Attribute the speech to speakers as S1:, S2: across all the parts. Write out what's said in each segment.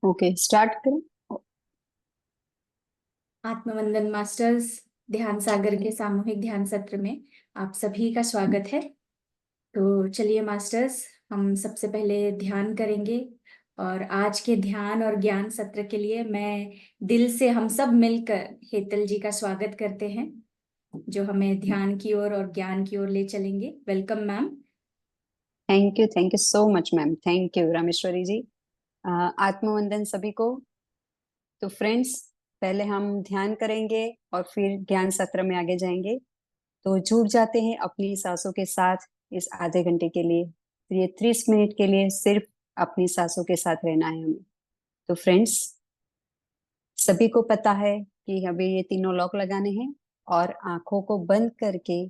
S1: Okay, start करें।
S2: आत्मवंदन masters ध्यान सागर के सामूहिक ध्यान सत्र में आप सभी का स्वागत है। तो चलिए मास्टर्स, हम सबसे पहले ध्यान करेंगे। और आज के ध्यान और ज्ञान सत्र के लिए मैं दिल से हम सब मिलकर हेतल जी का स्वागत करते हैं, जो हमें ध्यान की ओर और ज्ञान की ओर ले चलेंगे। Welcome ma'am.
S1: Thank you so much ma'am. Thank you Rameshwari ji. आत्मवंदन सभी को। तो फ्रेंड्स, पहले हम ध्यान करेंगे और फिर ज्ञान सत्र में आगे जाएंगे। तो जुड़ जाते हैं अपनी सांसों के साथ इस आधे घंटे के लिए। तो ये 30 मिनट के लिए सिर्फ अपनी सांसों के साथ रहना है हमें। तो फ्रेंड्स, सभी को पता है कि हमें ये तीनों लॉक लगाने हैं और आंखों को बंद करके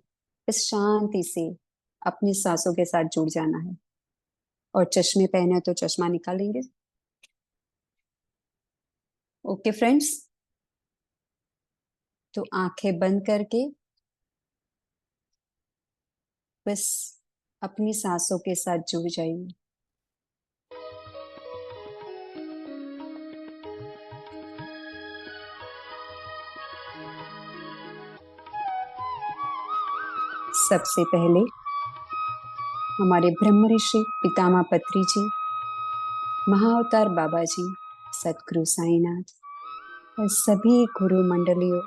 S1: इस शांति से अपनी सांसों के साथ जुड़ जाना है। और चश्मे पहने तो चश्मा निकालेंगे। ओके फ्रेंड्स, तो आंखें बंद करके बस अपनी सांसों के साथ जुड़ जाइए। सबसे पहले हमारे ब्रह्म ऋषि पितामह पत्री जी, महाअवतार बाबा जी, सतगुरु साईनाथ और सभी गुरु मंडलियों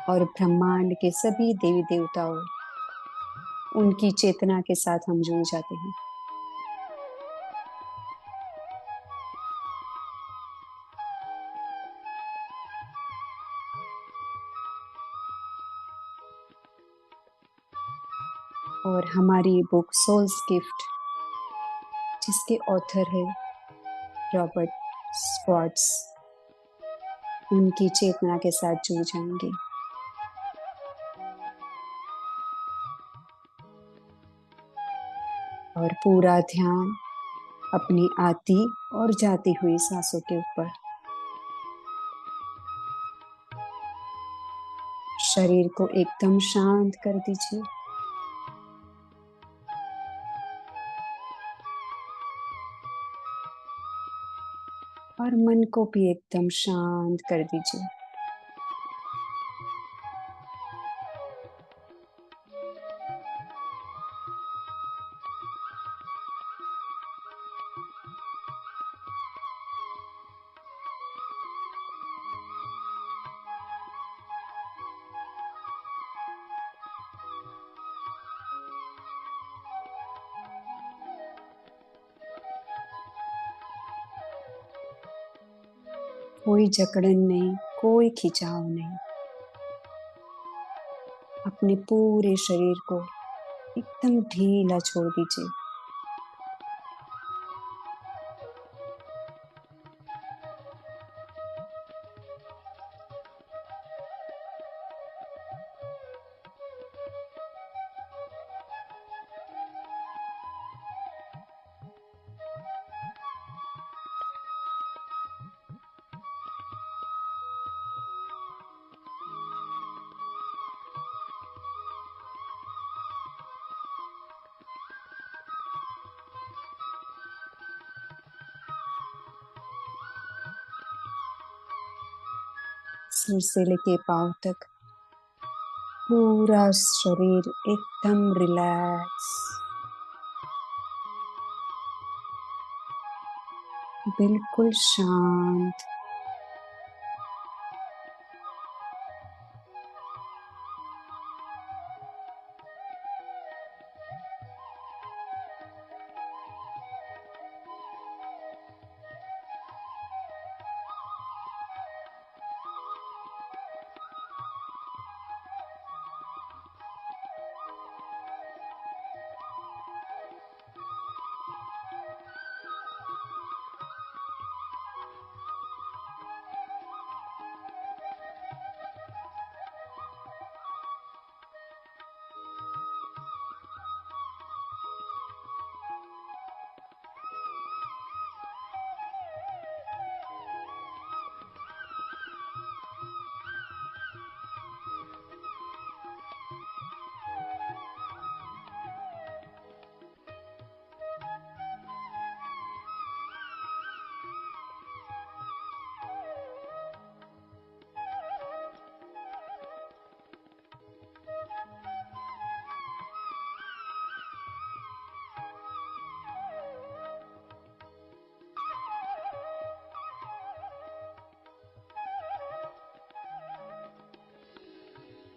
S1: और ब्रह्मांड के सभी देवी देवताओं, उनकी चेतना के साथ हम जुड़ जाते हैं। और हमारी बुक सोल्स गिफ्ट, जिसके ऑथर है रॉबर्ट स्क्वार्ट्स, उनकी चेतना के साथ जुड़ जाएंगे। और पूरा ध्यान अपनी आती और जाती हुई सांसों के ऊपर। शरीर को एकदम शांत कर दीजिए और मन को भी एकदम शांत कर दीजिए। कोई जकड़न नहीं, कोई खिंचाव नहीं। अपने पूरे शरीर को एकदम ढीला छोड़ दीजिए। सिर से लेके पांव तक पूरा शरीर एकदम रिलैक्स, बिल्कुल शांत।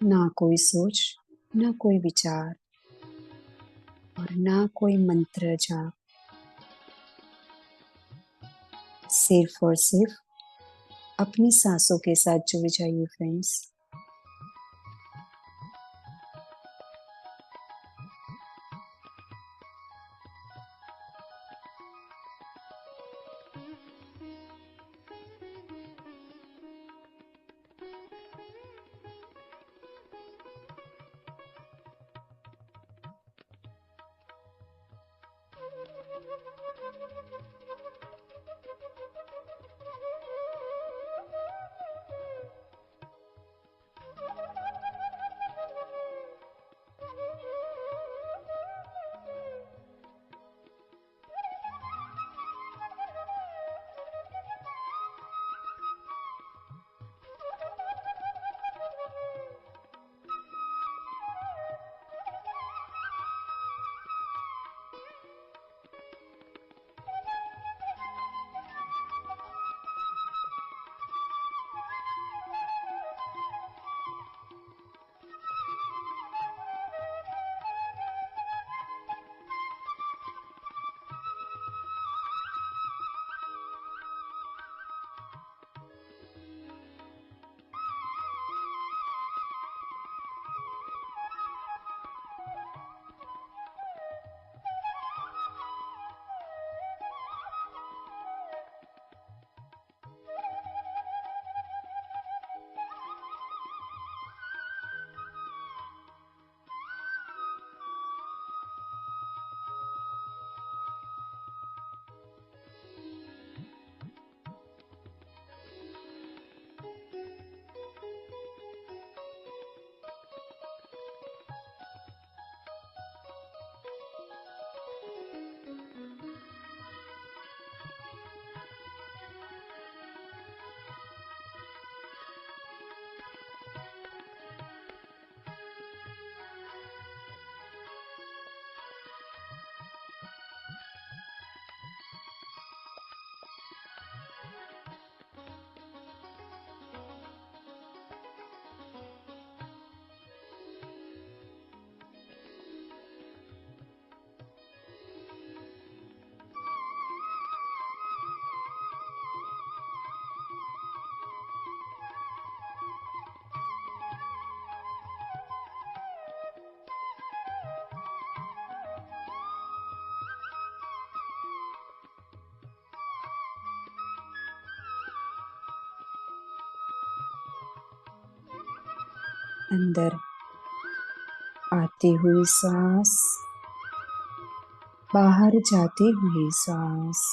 S1: ना कोई सोच, ना कोई विचार और ना कोई मंत्र जाप। सिर्फ और सिर्फ अपनी सांसों के साथ जुड़ जाइए फ्रेंड्स। अंदर आती हुई सांस, बाहर जाती हुई सांस।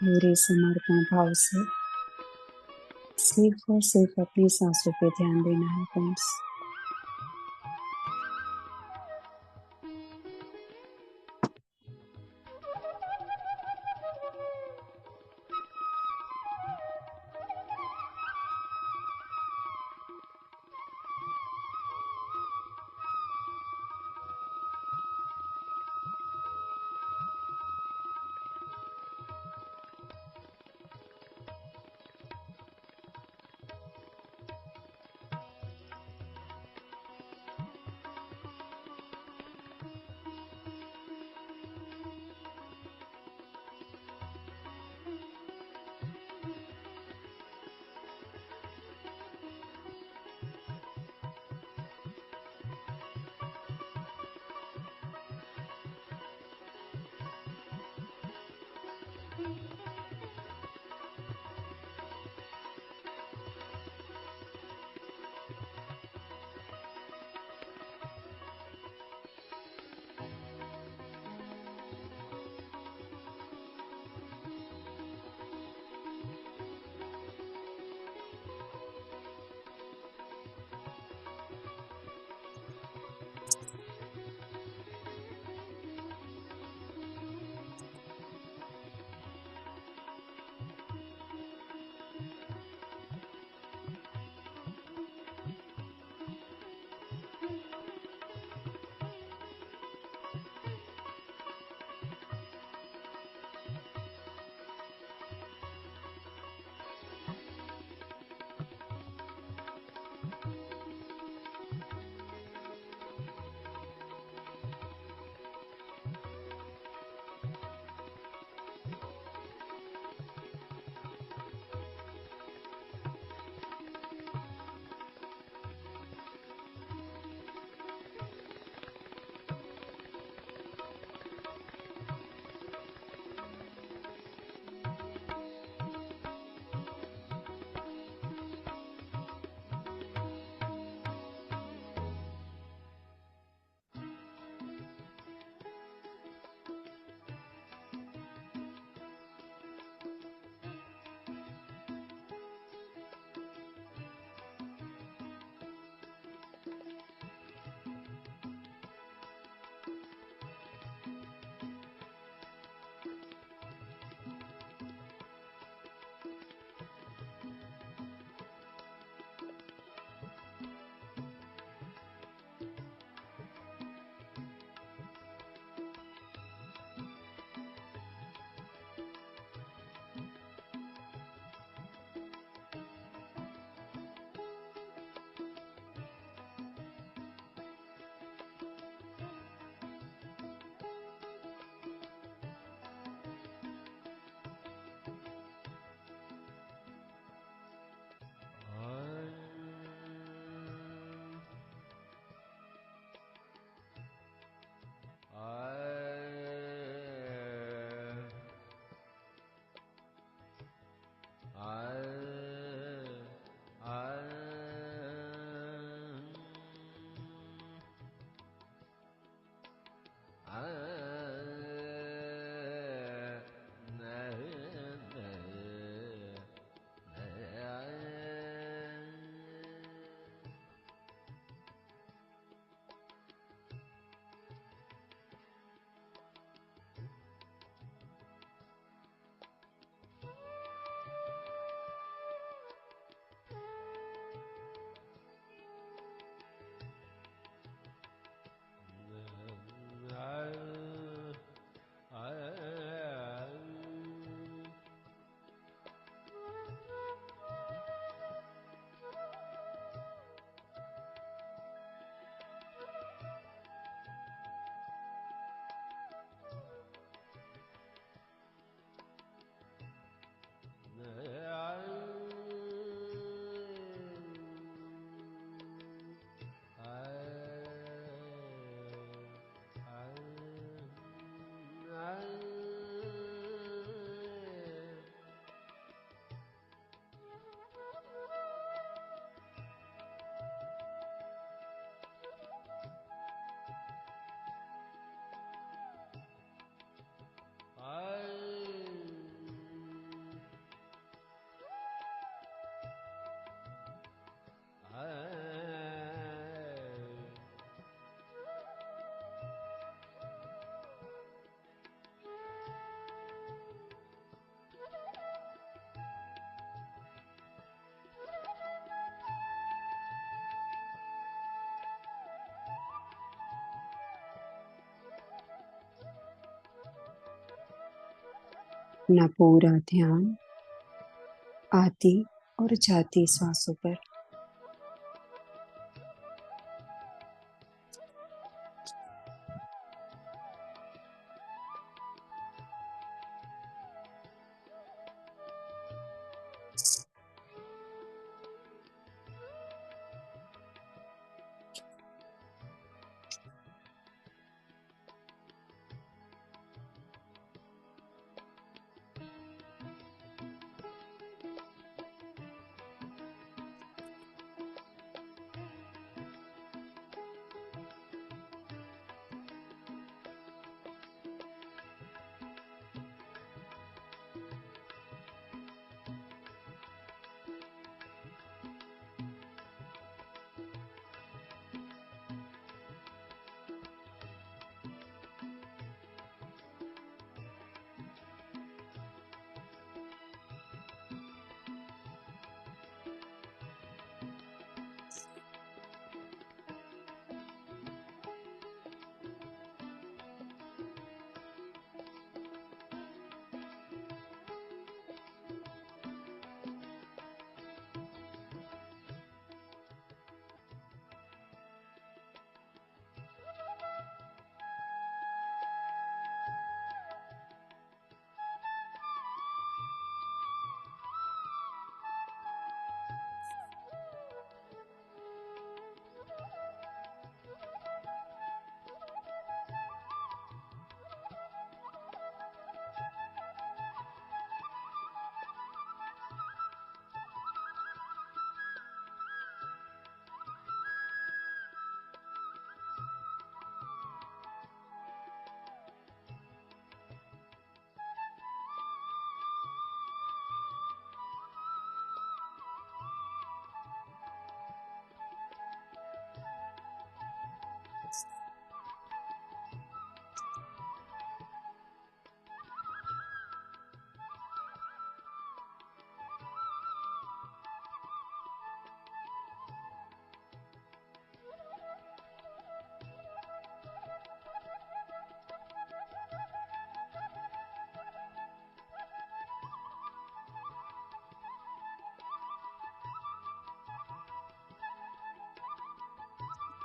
S1: पूरे समर्पण भाव से सिर्फ और सिर्फ अपनी सांसों पे ध्यान देना है फ्रेंड्स। अपना पूरा ध्यान आती और जाती सांसों पर।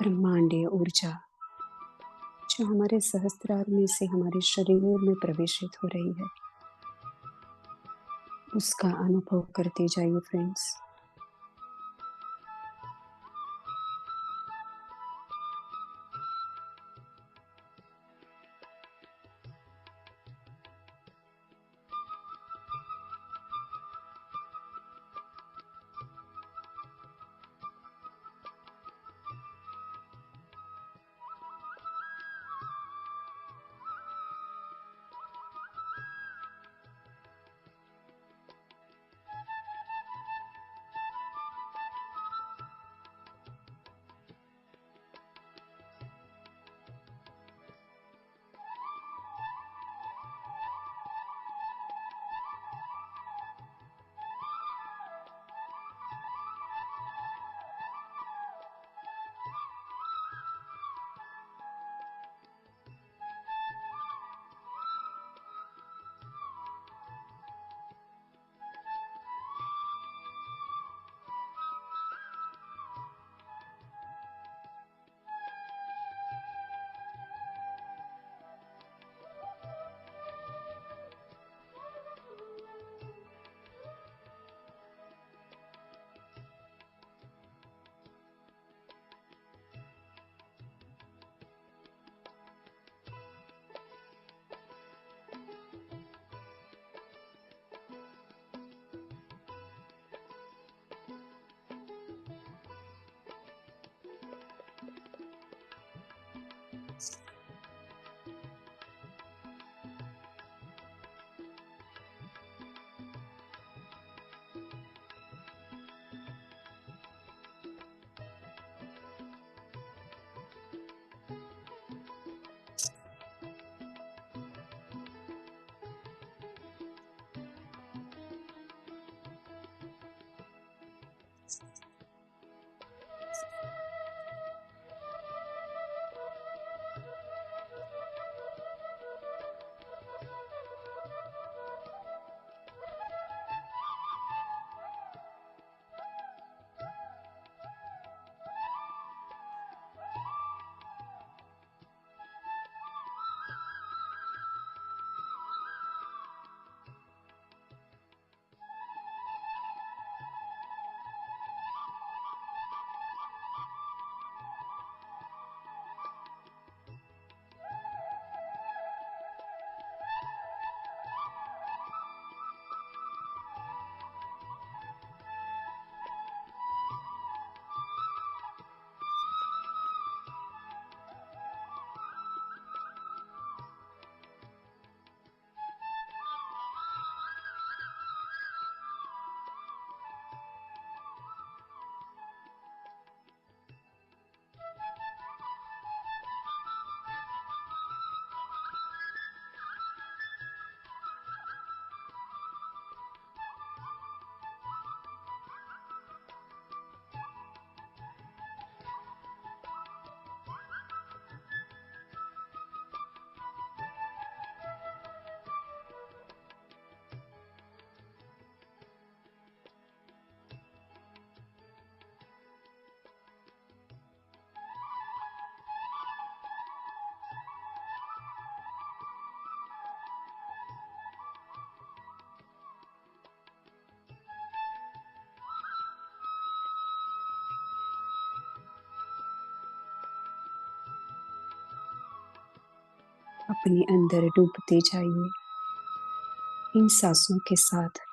S1: ब्रह्मांडीय ऊर्जा जो हमारे सहस्त्रार में से हमारे शरीर में प्रवेशित हो रही है, उसका अनुभव करते जाइए फ्रेंड्स। अपने अंदर डूबते जाइए इन सांसों के साथ।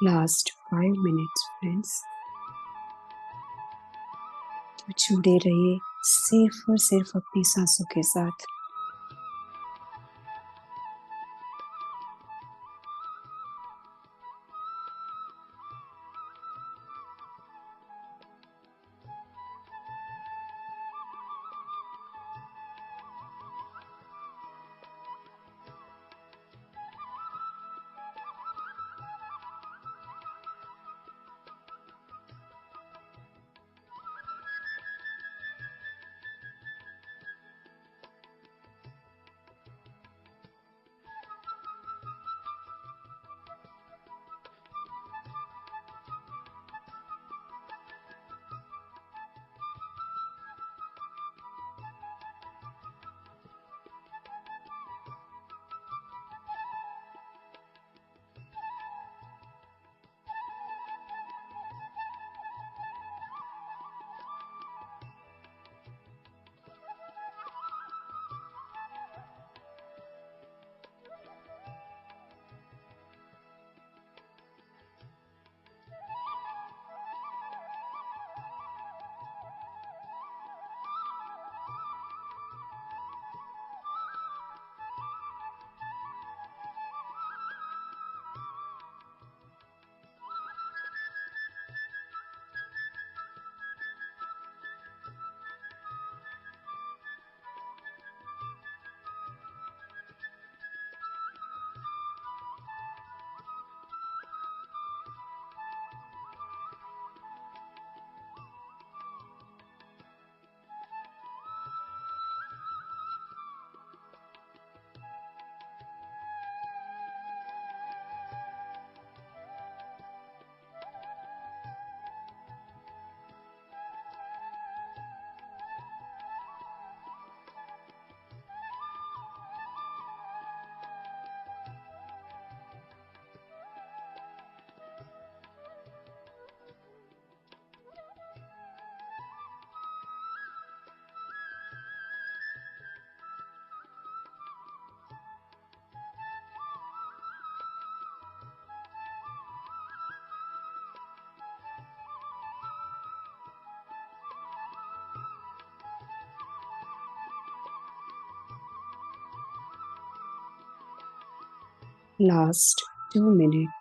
S1: Last 5 minutes friends. तो जुड़े रहिए सिर्फ और सिर्फ अपनी सांसों के साथ। Last 2 minutes.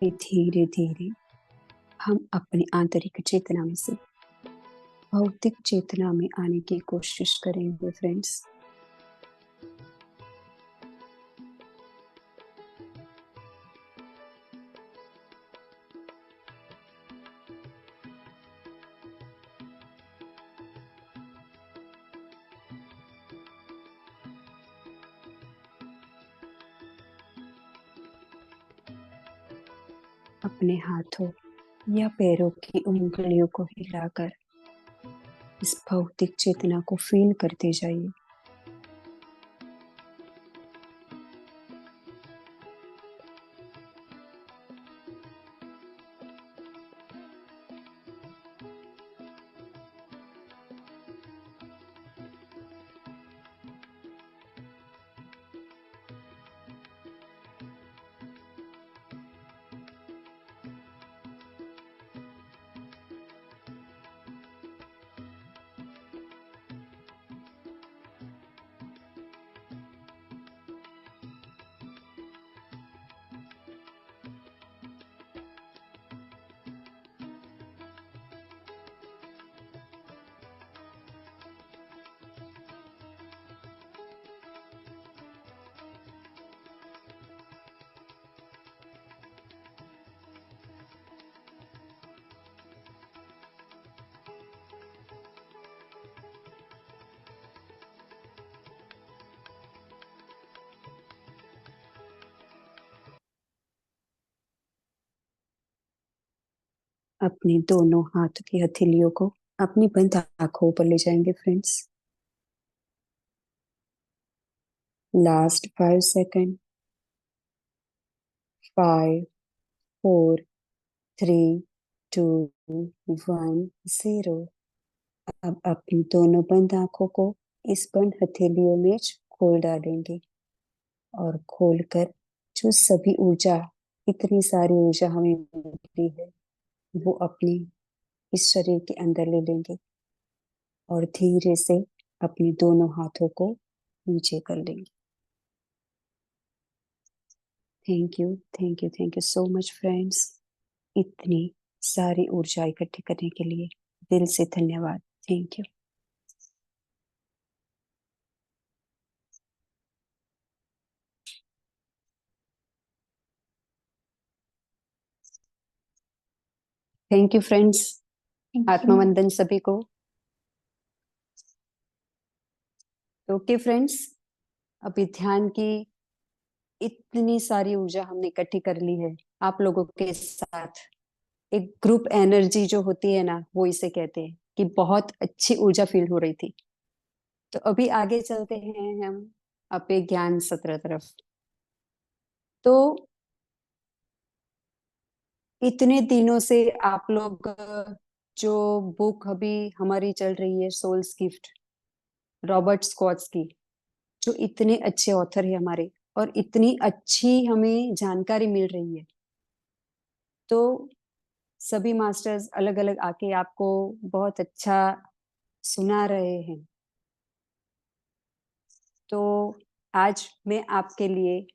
S1: फिर धीरे धीरे हम अपनी आंतरिक चेतना में से भौतिक चेतना में आने की कोशिश करेंगे फ्रेंड्स। अपने हाथों या पैरों की उंगलियों को हिलाकर इस भौतिक चेतना को फील करते जाइए। अपनी दोनों हाथ की हथेलियों को अपनी बंद आंखों पर ले जाएंगे फ्रेंड्स। Last 5 second. 5, 4, 3, 2, 1, 0। अब अपनी दोनों बंद आंखों को इस बंद हथेलियों में खोल डालेंगे और खोलकर जो सभी ऊर्जा, इतनी सारी ऊर्जा हमें मिली है, वो अपनी इस शरीर के अंदर ले लेंगे और धीरे से अपने दोनों हाथों को नीचे कर लेंगे। Thank you, thank you, thank you so much friends, इतनी सारी ऊर्जा इकट्ठी करने के लिए दिल से धन्यवाद। Thank you. Thank you friends. आत्मवंदन सभी को। ओके फ्रेंड्स, अभी ध्यान की इतनी सारी ऊर्जा हमने इकट्ठी कर ली है आप लोगों के साथ। एक ग्रुप एनर्जी जो होती है ना, वो इसे कहते हैं कि बहुत अच्छी ऊर्जा फील हो रही थी। तो अभी आगे चलते हैं हम अपने ज्ञान सत्र तरफ। तो इतने दिनों से आप लोग जो बुक अभी हमारी चल रही है सोल्स गिफ्ट, रॉबर्ट स्कॉट्स की, जो इतने अच्छे ऑथर है हमारे, और इतनी अच्छी हमें जानकारी मिल रही है, तो सभी मास्टर्स अलग अलग आके आपको बहुत अच्छा सुना रहे हैं। तो आज मैं आपके लिए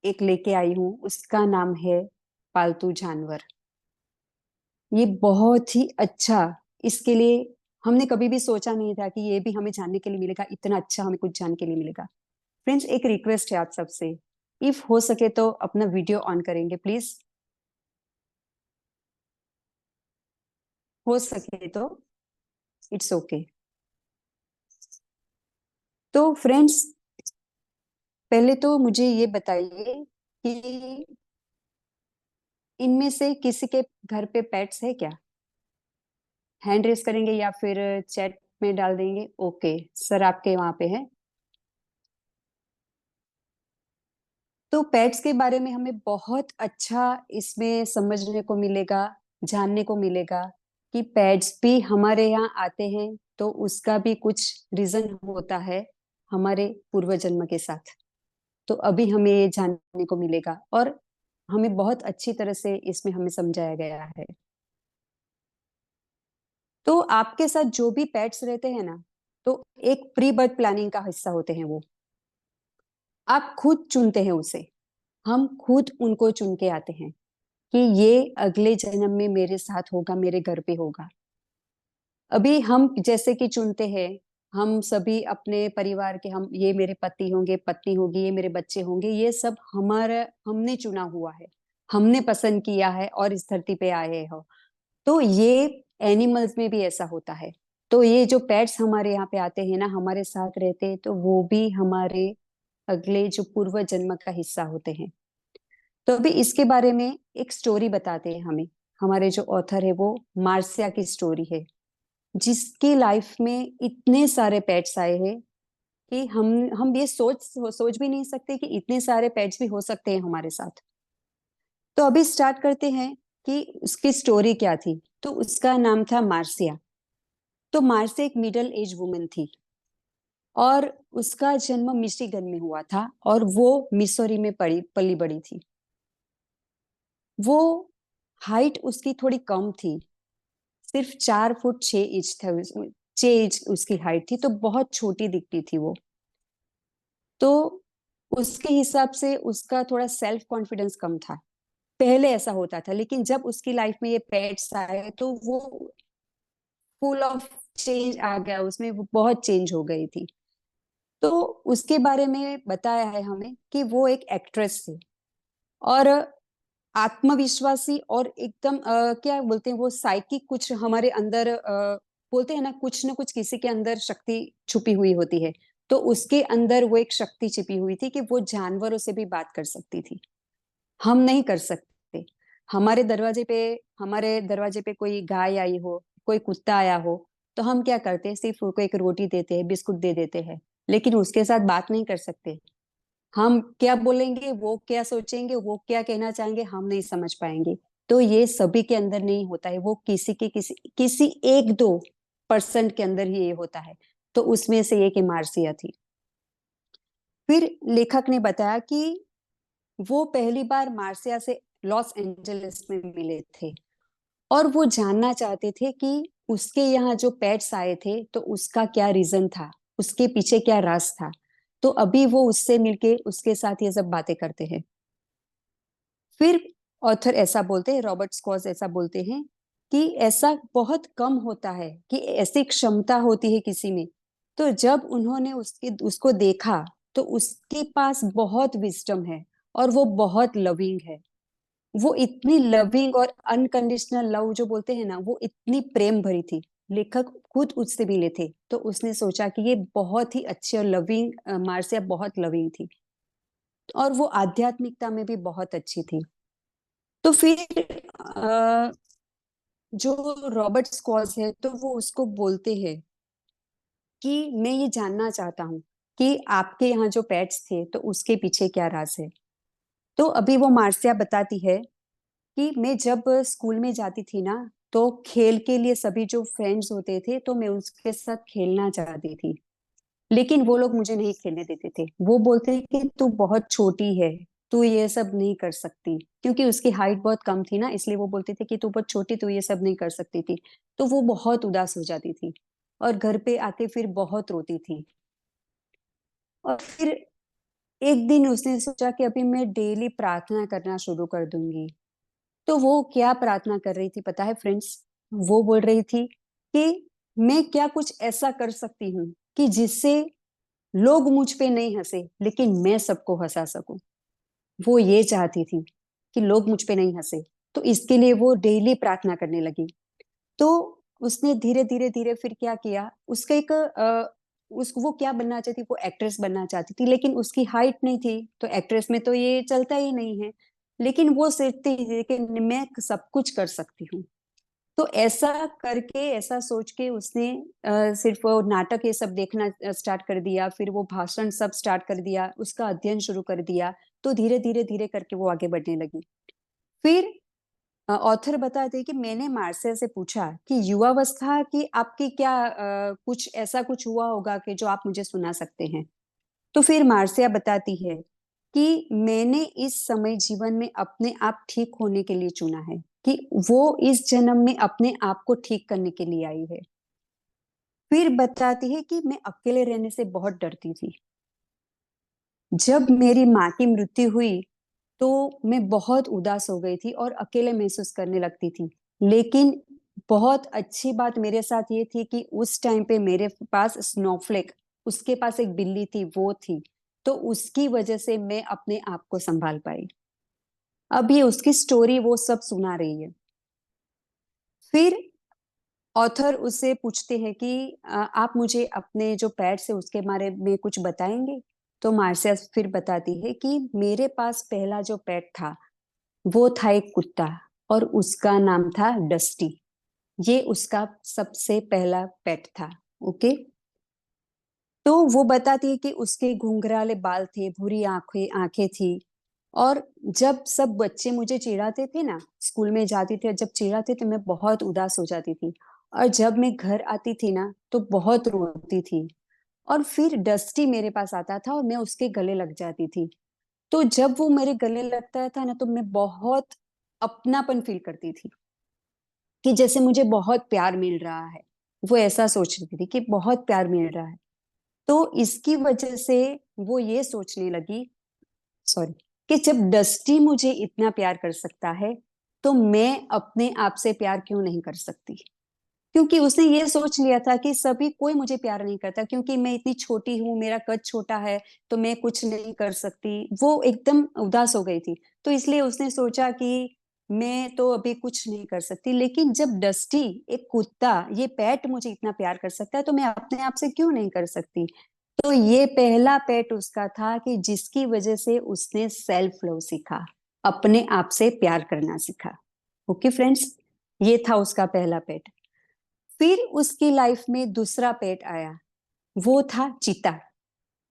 S1: एक लेके आई हूँ, उसका नाम है पालतू जानवर। ये बहुत ही अच्छा, इसके लिए हमने कभी भी सोचा नहीं था कि ये भी हमें जानने के लिए मिलेगा, इतना अच्छा हमें कुछ जानने के लिए मिलेगा। फ्रेंड्स, एक रिक्वेस्ट है आप सबसे, इफ हो सके तो अपना वीडियो ऑन करेंगे प्लीज, हो सके तो, इट्स ओके। तो फ्रेंड्स, पहले तो मुझे ये बताइए कि इनमें से किसी के घर पे पेट्स है क्या? हैंड रेस करेंगे या फिर चैट में डाल देंगे। ओके सर, आपके वहां पे है। तो पेट्स के बारे में हमें बहुत अच्छा इसमें समझने को मिलेगा, जानने को मिलेगा कि पेट्स भी हमारे यहाँ आते हैं, तो उसका भी कुछ रीजन होता है हमारे पूर्व जन्म के साथ। तो अभी हमें ये जानने को मिलेगा और हमें बहुत अच्छी तरह से इसमें हमें समझाया गया है। तो आपके साथ जो भी पेट्स रहते हैं ना, तो एक प्री बर्थ प्लानिंग का हिस्सा होते हैं वो। आप खुद चुनते हैं उसे, हम खुद उनको चुन के आते हैं। कि ये अगले जन्म में मेरे साथ होगा, मेरे घर पे होगा। अभी हम जैसे कि चुनते हैं, हम सभी अपने परिवार के, हम ये मेरे पति होंगे, पत्नी होगी, ये मेरे बच्चे होंगे, ये सब हमारा हमने चुना हुआ है, हमने पसंद किया है और इस धरती पे आए हो। तो ये एनिमल्स में भी ऐसा होता है। तो ये जो पेट्स हमारे यहाँ पे आते हैं ना, हमारे साथ रहते हैं, तो वो भी हमारे अगले जो पूर्व जन्म का हिस्सा होते हैं। तो अभी इसके बारे में एक स्टोरी बताते हैं हमें। हमारे जो ऑथर है वो मार्सिया की स्टोरी है, जिसकी लाइफ में इतने सारे पेट्स आए हैं कि हम ये सोच भी नहीं सकते कि इतने सारे पेट्स भी हो सकते हैं हमारे साथ। तो अभी स्टार्ट करते हैं कि उसकी स्टोरी क्या थी। तो उसका नाम था मार्सिया। तो मार्सिया एक मिडिल एज वुमन थी, और उसका जन्म मिशिगन में हुआ था, और वो मिसौरी में पली बड़ी थी। वो हाइट उसकी थोड़ी कम थी, सिर्फ 4 फुट 6 इंच था, 6 इंच उसकी हाइट थी, तो बहुत छोटी दिखती थी वो। तो उसके हिसाब से उसका थोड़ा सेल्फ कॉन्फिडेंस कम था। पहले ऐसा होता था, लेकिन जब उसकी लाइफ में ये पेट्स आए तो वो फुल ऑफ चेंज आ गया उसमें, वो बहुत चेंज हो गई थी। तो उसके बारे में बताया है हमें कि वो एक एक्ट्रेस थी, और आत्मविश्वासी, और एकदम क्या बोलते हैं वो साइकिक, कुछ हमारे अंदर बोलते हैं ना कुछ किसी के अंदर शक्ति छुपी हुई होती है। तो उसके अंदर वो एक शक्ति छिपी हुई थी कि वो जानवरों से भी बात कर सकती थी। हम नहीं कर सकते। हमारे दरवाजे पे कोई गाय आई हो, कोई कुत्ता आया हो, तो हम क्या करते हैं, सिर्फ उनको एक रोटी देते हैं, बिस्कुट दे देते हैं, लेकिन उसके साथ बात नहीं कर सकते। हम क्या बोलेंगे, वो क्या सोचेंगे, वो क्या कहना चाहेंगे, हम नहीं समझ पाएंगे। तो ये सभी के अंदर नहीं होता है, वो किसी 1-2% के अंदर ही ये होता है। तो उसमें से एक मार्सिया थी। फिर लेखक ने बताया कि वो पहली बार मार्सिया से लॉस एंजलिस में मिले थे, और वो जानना चाहते थे कि उसके यहाँ जो पेट्स आए थे तो उसका क्या रीजन था, उसके पीछे क्या राज था। तो अभी वो उससे मिलके उसके साथ ये सब बातें करते हैं। फिर ऑथर ऐसा बोलते हैं, रॉबर्ट स्कॉस ऐसा बोलते हैं कि ऐसा बहुत कम होता है कि ऐसी क्षमता होती है किसी में। तो जब उन्होंने उसको देखा, तो उसके पास बहुत विजडम है, और वो बहुत लविंग है। वो इतनी लविंग और अनकंडीशनल लव जो बोलते हैं ना, वो इतनी प्रेम भरी थी। लेखक खुद उससे मिले थे, तो उसने सोचा कि ये बहुत ही अच्छी और लविंग, मार्सिया बहुत लविंग थी, और वो आध्यात्मिकता में भी बहुत अच्छी थी। तो फिर अ, जो रॉबर्ट स्कॉल्स है, तो वो उसको बोलते हैं कि मैं ये जानना चाहता हूँ कि आपके यहाँ जो पेट्स थे तो उसके पीछे क्या राज है। तो अभी वो मार्सिया बताती है कि मैं जब स्कूल में जाती थी ना, तो खेल के लिए सभी जो फ्रेंड्स होते थे, तो मैं उसके साथ खेलना चाहती थी, लेकिन वो लोग मुझे नहीं खेलने देते थे। वो बोलते कि तू बहुत छोटी है, तू ये सब नहीं कर सकती, क्योंकि उसकी हाइट बहुत कम थी ना, इसलिए वो बोलते थे कि तू बहुत छोटी, तू ये सब नहीं कर सकती थी। तो वो बहुत उदास हो जाती थी, और घर पे आके फिर बहुत रोती थी। और फिर एक दिन उसने सोचा कि अभी मैं डेली प्रार्थना करना शुरू कर दूंगी। तो वो क्या प्रार्थना कर रही थी पता है फ्रेंड्स? वो बोल रही थी कि मैं क्या कुछ ऐसा कर सकती हूँ कि जिससे लोग मुझ पे नहीं हंसे, लेकिन मैं सबको हंसा सकूं। वो ये चाहती थी कि लोग मुझ पे नहीं हंसे, तो इसके लिए वो डेली प्रार्थना करने लगी। तो उसने धीरे धीरे धीरे फिर क्या किया, उसका एक वो क्या बनना चाहती, वो एक्ट्रेस बनना चाहती थी, लेकिन उसकी हाइट नहीं थी, तो एक्ट्रेस में तो ये चलता ही नहीं है। लेकिन वो सोचती थी कि मैं सब कुछ कर सकती हूँ। तो ऐसा करके, ऐसा सोच के उसने सिर्फ वो नाटक ये सब देखना स्टार्ट कर दिया, फिर वो भाषण सब स्टार्ट कर दिया, उसका अध्ययन शुरू कर दिया। तो धीरे धीरे धीरे करके वो आगे बढ़ने लगी। फिर ऑथर बताते हैं कि मैंने मार्सिया से पूछा कि युवावस्था की आपकी क्या कुछ ऐसा कुछ हुआ होगा कि जो आप मुझे सुना सकते हैं। तो फिर मार्सिया बताती है कि मैंने इस समय जीवन में अपने आप ठीक होने के लिए चुना है, कि वो इस जन्म में अपने आप को ठीक करने के लिए आई है। फिर बताती है कि मैं अकेले रहने से बहुत डरती थी। जब मेरी माँ की मृत्यु हुई, तो मैं बहुत उदास हो गई थी और अकेले महसूस करने लगती थी। लेकिन बहुत अच्छी बात मेरे साथ ये थी कि उस टाइम पे मेरे पास स्नोफ्लेक, उसके पास एक बिल्ली थी, वो थी। तो उसकी वजह से मैं अपने आप को संभाल पाई। अब ये उसकी स्टोरी वो सब सुना रही है। फिर ऑथर उससे पूछते हैं कि आप मुझे अपने जो पेट्स है उसके बारे में कुछ बताएंगे? तो मार्सिया फिर बताती है कि मेरे पास पहला जो पेट था वो था एक कुत्ता, और उसका नाम था डस्टी। ये उसका सबसे पहला पेट था। ओके। तो वो बताती है कि उसके घुंघराले बाल थे, भूरी आंखें आंखें थी। और जब सब बच्चे मुझे चिढ़ाते थे ना, स्कूल में जाती थी, जब चिढ़ाते थे मैं बहुत उदास हो जाती थी। और जब मैं घर आती थी ना तो बहुत रोती थी। और फिर डस्टी मेरे पास आता था और मैं उसके गले लग जाती थी। तो जब वो मेरे गले लगता था ना तो मैं बहुत अपनापन फील करती थी, कि जैसे मुझे बहुत प्यार मिल रहा है। वो ऐसा सोच रही थी कि बहुत प्यार मिल रहा है। तो इसकी वजह से वो ये सोचने लगी, सॉरी, कि जब डस्टी मुझे इतना प्यार कर सकता है तो मैं अपने आप से प्यार क्यों नहीं कर सकती। क्योंकि उसने ये सोच लिया था कि सभी कोई मुझे प्यार नहीं करता, क्योंकि मैं इतनी छोटी हूँ, मेरा कद छोटा है, तो मैं कुछ नहीं कर सकती। वो एकदम उदास हो गई थी। तो इसलिए उसने सोचा कि मैं तो अभी कुछ नहीं कर सकती। लेकिन जब डस्टी, एक कुत्ता, ये पेट मुझे इतना प्यार कर सकता है तो मैं अपने आप से क्यों नहीं कर सकती। तो ये पहला पेट उसका था कि जिसकी वजह से उसने सेल्फ लव सीखा, अपने आप से प्यार करना सीखा। ओके फ्रेंड्स, ये था उसका पहला पेट। फिर उसकी लाइफ में दूसरा पेट आया, वो था चीता।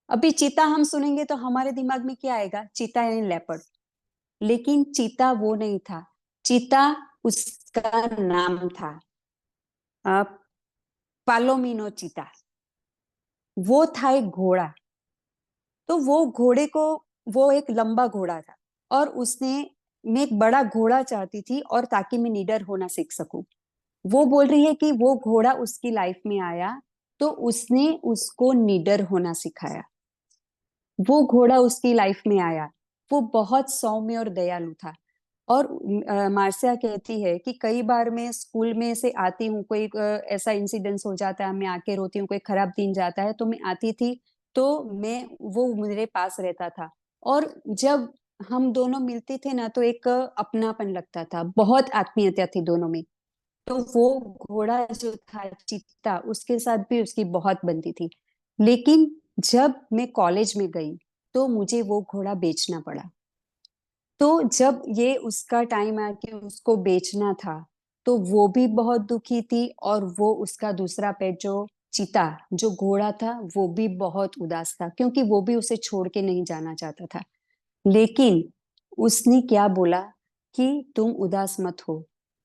S1: अभी चीता हम सुनेंगे तो हमारे दिमाग में क्या आएगा? चीता यानी लेपर्ड। लेकिन चीता वो नहीं था। चीता, उसका नाम था अ, पालोमिनो चीता। वो था एक घोड़ा। तो वो घोड़े को, वो एक लंबा घोड़ा था, और उसने, मैं एक बड़ा घोड़ा चाहती थी और ताकि मैं निडर होना सीख सकूं। वो बोल रही है कि वो घोड़ा उसकी लाइफ में आया तो उसने उसको निडर होना सिखाया। वो घोड़ा उसकी लाइफ में आया, वो बहुत सौम्य और दयालु था। और मार्सिया कहती है कि कई बार मैं स्कूल में से आती हूँ, कोई ऐसा इंसिडेंस हो जाता है, मैं आके रोती हूँ, कोई खराब दिन जाता है, तो मैं आती थी, तो मैं, वो मेरे पास रहता था। और जब हम दोनों मिलते थे ना तो एक अपनापन लगता था, बहुत आत्मीयता थी दोनों में। तो वो घोड़ा जो था चीता, उसके साथ भी उसकी बहुत बनती थी। लेकिन जब मैं कॉलेज में गई तो मुझे वो घोड़ा बेचना पड़ा। तो जब ये उसका टाइम आया कि उसको बेचना था, तो वो भी बहुत दुखी थी, और वो उसका दूसरा पेट जो चीता, जो घोड़ा था, वो भी बहुत उदास था, क्योंकि वो भी उसे छोड़ के नहीं जाना चाहता था। लेकिन उसने क्या बोला कि तुम उदास मत हो,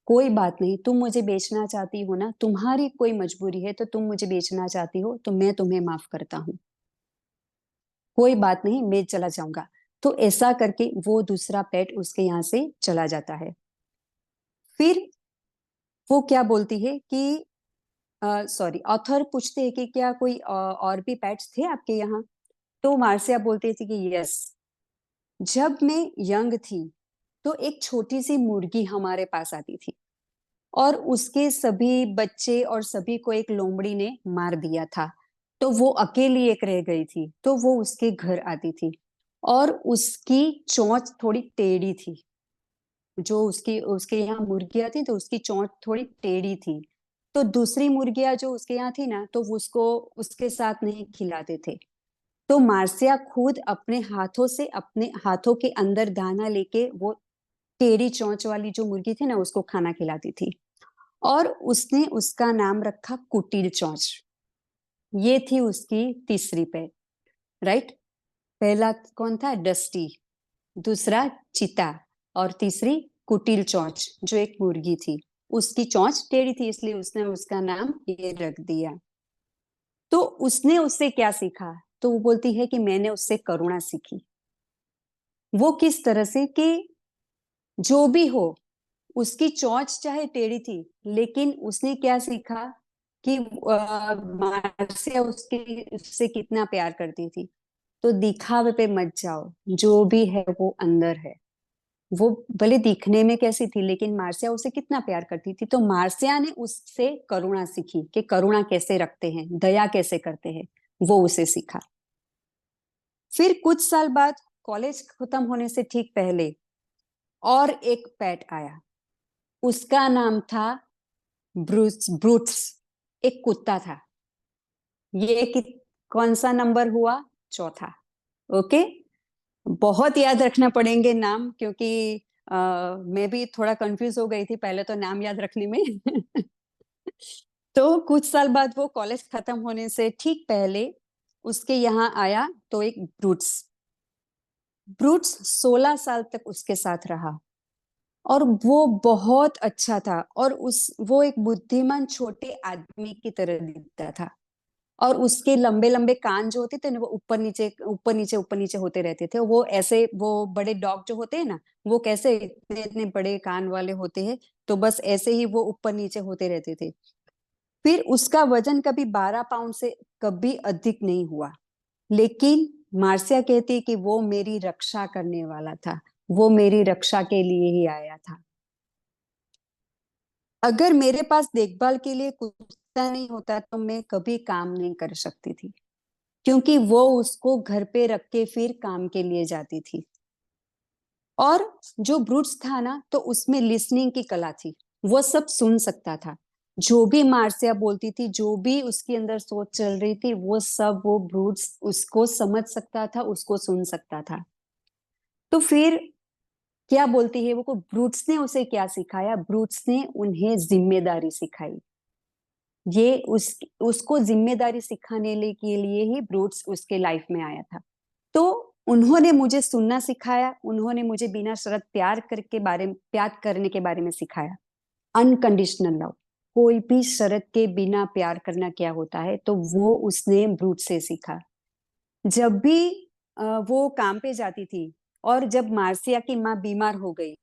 S1: कोई बात नहीं, तुम मुझे बेचना चाहती हो ना, तुम्हारी कोई मजबूरी है तो तुम मुझे बेचना चाहती हो, तो मैं तुम्हें माफ करता हूँ, कोई बात नहीं, मैं चला जाऊंगा। तो ऐसा करके वो दूसरा पेट उसके यहाँ से चला जाता है। फिर वो क्या बोलती है कि, सॉरी, ऑथर पूछते हैं कि क्या कोई और भी पेट्स थे आपके यहाँ? तो मार्सिया बोलती थी कि यस, जब मैं यंग थी तो एक छोटी सी मुर्गी हमारे पास आती थी, और उसके सभी बच्चे और सभी को एक लोमड़ी ने मार दिया था। तो वो अकेली एक रह गई थी, तो वो उसके घर आती थी, और उसकी चोंच थोड़ी टेढ़ी थी। जो उसकी, उसके यहाँ मुर्गियां थी तो उसकी चोंच थोड़ी टेढ़ी थी। तो दूसरी मुर्गियां जो उसके यहाँ थी ना तो वो उसको उसके साथ नहीं खिलाते थे। तो मार्सिया खुद अपने हाथों से, अपने हाथों के अंदर दाना लेके वो टेढ़ी चोंच वाली जो मुर्गी थी ना उसको खाना खिलाती थी। और उसने उसका नाम रखा कुटिल चोंच। ये थी उसकी तीसरी पेट, राइट। पहला कौन था? डस्टी। दूसरा चीता। और तीसरी कुटिल चोंच, जो एक मुर्गी थी। उसकी चोंच टेढ़ी थी इसलिए उसने उसका नाम ये रख दिया। तो उसने उससे क्या सीखा? तो वो बोलती है कि मैंने उससे करुणा सीखी। वो किस तरह से कि जो भी हो, उसकी चोंच चाहे टेढ़ी थी, लेकिन उसने क्या सीखा कि मार्सिया उसके, उससे कितना प्यार करती थी। तो दिखावे पे मत जाओ, जो भी है वो अंदर है। वो भले दिखने में कैसी थी, लेकिन मार्सिया उसे कितना प्यार करती थी। तो मार्सिया ने उससे करुणा सीखी कि करुणा कैसे रखते हैं, दया कैसे करते हैं, वो उसे सीखा। फिर कुछ साल बाद, कॉलेज खत्म होने से ठीक पहले, और एक पेट आया। उसका नाम था ब्रूट्स। एक कुत्ता था। ये कौन सा नंबर हुआ? चौथा। ओके। बहुत याद रखना पड़ेंगे नाम, क्योंकि मैं भी थोड़ा कंफ्यूज हो गई थी पहले तो नाम याद रखने में। तो कुछ साल बाद, वो कॉलेज खत्म होने से ठीक पहले उसके यहाँ आया, तो एक ब्रूट्स। ब्रूट्स 16 साल तक उसके साथ रहा, और वो बहुत अच्छा था, और वो एक बुद्धिमान छोटे आदमी की तरह दिखता था। और उसके लंबे लंबे कान जो होते थे ना, वो ऊपर नीचे ऊपर नीचे ऊपर नीचे होते रहते थे। वो ऐसे, वो बड़े डॉग जो होते हैं ना, वो कैसे इतने इतने बड़े कान वाले होते हैं, तो बस ऐसे ही वो ऊपर नीचे होते रहते थे। फिर उसका वजन कभी 12 पाउंड से कभी अधिक नहीं हुआ। लेकिन मार्सिया कहती कि वो मेरी रक्षा करने वाला था, वो मेरी रक्षा के लिए ही आया था। अगर मेरे पास देखभाल के लिए कुत्ता नहीं होता तो मैं कभी काम नहीं कर सकती थी, क्योंकि वो उसको घर पे रख के फिर काम के लिए जाती थी। और जो ब्रूट्स था ना, तो उसमें लिसनिंग की कला थी। वो सब सुन सकता था। जो भी मार्सिया बोलती थी, जो भी उसके अंदर सोच चल रही थी, वो सब वो ब्रूट्स उसको समझ सकता था, उसको सुन सकता था। तो फिर क्या बोलती है वो, ब्रूट्स ने उसे क्या सिखाया? ब्रूट्स ने उन्हें जिम्मेदारी सिखाई। ये उसको जिम्मेदारी सिखाने के लिए ही ब्रूट्स उसके लाइफ में आया था। तो उन्होंने मुझे सुनना सिखाया, उन्होंने मुझे बिना शर्त प्यार करने के बारे में सिखाया। अनकंडीशनल लव, कोई भी शर्त के बिना प्यार करना क्या होता है, तो वो उसने ब्रूट से सीखा। जब भी वो काम पे जाती थी, और जब मार्सिया की माँ बीमार हो गई,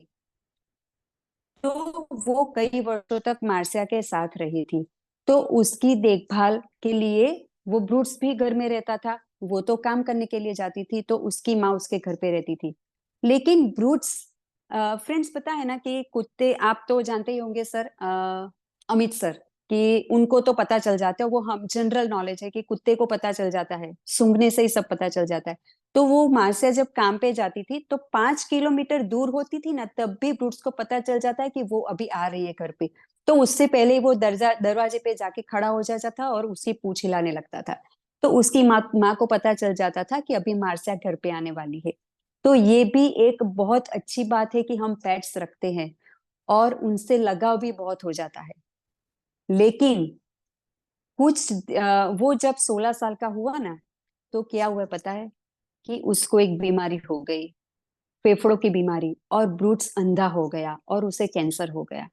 S1: तो वो कई वर्षों तक मार्सिया के साथ रही थी। तो उसकी देखभाल के लिए वो ब्रूट्स भी घर में रहता था। वो तो काम करने के लिए जाती थी, तो उसकी माँ उसके घर पे रहती थी। लेकिन ब्रूट्स, फ्रेंड्स, पता है ना कि कुत्ते, आप तो जानते ही होंगे सर, अमित सर, कि उनको तो पता चल जाता है, वो हम जनरल नॉलेज है कि कुत्ते को पता चल जाता है, सूंघने से ही सब पता चल जाता है। तो वो मार्सिया जब काम पे जाती थी, तो 5 किलोमीटर दूर होती थी ना, तब भी ब्रूट्स को पता चल जाता है कि वो अभी आ रही है घर पे। तो उससे पहले ही वो दरवाजे पे जाके खड़ा हो जाता था और उसकी पूंछ हिलाने लगता था। तो उसकी माँ को पता चल जाता था कि अभी मार्सिया घर पे आने वाली है। तो ये भी एक बहुत अच्छी बात है कि हम पेट्स रखते हैं, और उनसे लगाव भी बहुत हो जाता है। लेकिन वो जब 16 साल का हुआ ना, तो क्या हुआ पता है? कि उसको एक बीमारी हो गई, फेफड़ों की बीमारी, और ब्रूट्स अंधा हो गया, और उसे कैंसर हो गया।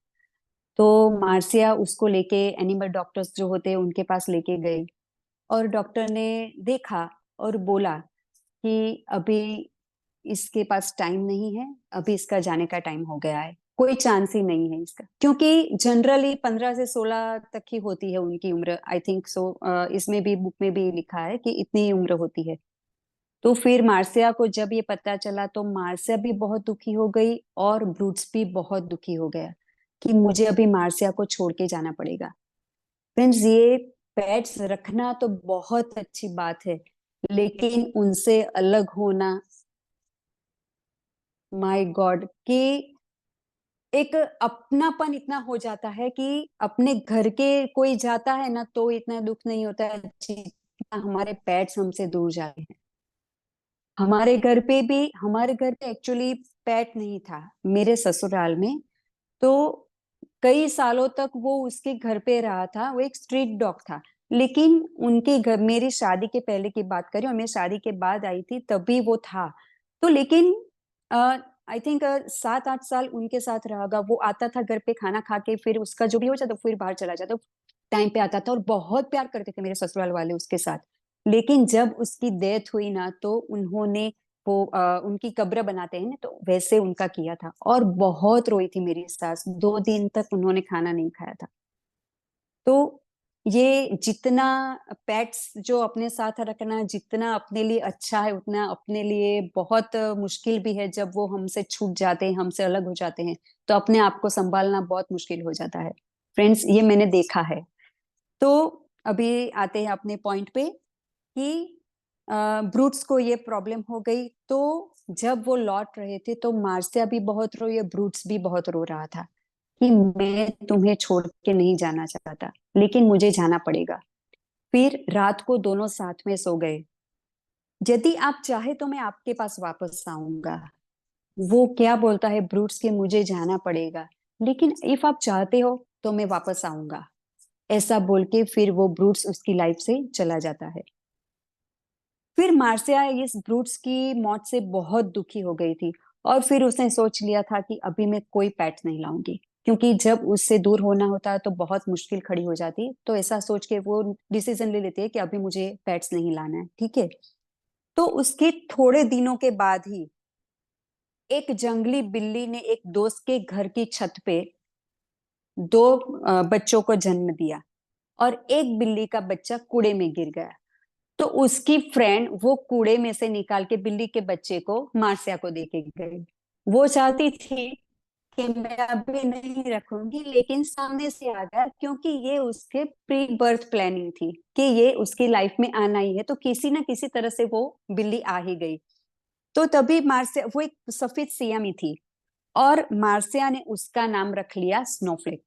S1: तो मार्सिया उसको लेके एनिमल डॉक्टर्स जो होते हैं उनके पास लेके गई, और डॉक्टर ने देखा और बोला कि अभी इसके पास टाइम नहीं है, अभी इसका जाने का टाइम हो गया है, कोई चांस ही नहीं है इसका, क्योंकि जनरली 15 से 16 तक ही होती है उनकी उम्र, आई थिंक सो। इसमें भी, बुक में भी लिखा है कि इतनी ही उम्र होती है। तो फिर मार्सिया को जब ये पता चला, तो मार्सिया भी बहुत दुखी हो गई, और ब्रूट्स भी बहुत दुखी हो गया कि मुझे अभी मार्सिया को छोड़ के जाना पड़ेगा। फ्रेंड्स, ये पेट्स रखना तो बहुत अच्छी बात है, लेकिन उनसे अलग होना, माय गॉड, कि एक अपनापन इतना हो जाता है कि अपने घर के कोई जाता है ना, तो इतना दुख नहीं होता है जितना हमारे पेट्स हमसे दूर जाते हैं। हमारे घर पे एक्चुअली पेट नहीं था, मेरे ससुराल में। तो कई सालों तक वो उसके घर पे रहा था, वो एक स्ट्रीट डॉग था। लेकिन उनके घर, मेरी शादी के पहले की बात करें और मैं शादी के बाद आई थी, तभी वो था। तो लेकिन आई थिंक 7-8 साल उनके साथ रहा होगा। वो आता था घर पे खाना खा के, फिर उसका जो भी हो जाता फिर बाहर चला जाता, टाइम पे आता था, और बहुत प्यार करते थे मेरे ससुराल वाले उसके साथ। लेकिन जब उसकी डेथ हुई ना, तो उन्होंने उनकी कब्र बनाते हैं ना, तो वैसे उनका किया था, और बहुत रोई थी मेरी सास, 2 दिन तक उन्होंने खाना नहीं खाया था। तो ये जितना पेट्स जो अपने साथ रखना जितना अपने लिए अच्छा है उतना अपने लिए बहुत मुश्किल भी है। जब वो हमसे छूट जाते हैं, हमसे अलग हो जाते हैं, तो अपने आप को संभालना बहुत मुश्किल हो जाता है। फ्रेंड्स, ये मैंने देखा है। तो अभी आते हैं अपने पॉइंट पे कि ब्रूट्स को ये प्रॉब्लम हो गई। तो जब वो लौट रहे थे तो मार्सिया भी बहुत रोई, ब्रूट्स भी बहुत रो रहा था कि मैं तुम्हें छोड़ के नहीं जाना चाहता, लेकिन मुझे जाना पड़ेगा। फिर रात को दोनों साथ में सो गए। यदि आप चाहे तो मैं आपके पास वापस आऊंगा। वो क्या बोलता है ब्रूट्स कि मुझे जाना पड़ेगा, लेकिन इफ आप चाहते हो तो मैं वापस आऊंगा। ऐसा बोल के फिर वो ब्रूट्स उसकी लाइफ से चला जाता है। फिर मार्सिया इस ब्रूट्स की मौत से बहुत दुखी हो गई थी, और फिर उसने सोच लिया था कि अभी मैं कोई पेट नहीं लाऊंगी, क्योंकि जब उससे दूर होना होता है तो बहुत मुश्किल खड़ी हो जाती। तो ऐसा सोच के वो डिसीजन ले लेते हैं कि अभी मुझे पेट्स नहीं लाना है, ठीक है। तो उसके थोड़े दिनों के बाद ही एक जंगली बिल्ली ने एक दोस्त के घर की छत पे दो बच्चों को जन्म दिया, और एक बिल्ली का बच्चा कूड़े में गिर गया। तो उसकी फ्रेंड वो कूड़े में से निकाल के बिल्ली के बच्चे को मार्सिया को देके गई। वो चाहती थी कि मैं अभी नहीं रखूंगी, लेकिन सामने से आ गया, क्योंकि ये उसके प्री बर्थ प्लानिंग थी कि ये उसकी लाइफ में आना ही है। तो किसी ना किसी तरह से वो बिल्ली आ ही गई। तो तभी मार्सिया, वो एक सफेद सियामी थी, और मार्सिया ने उसका नाम रख लिया स्नोफ्लेक।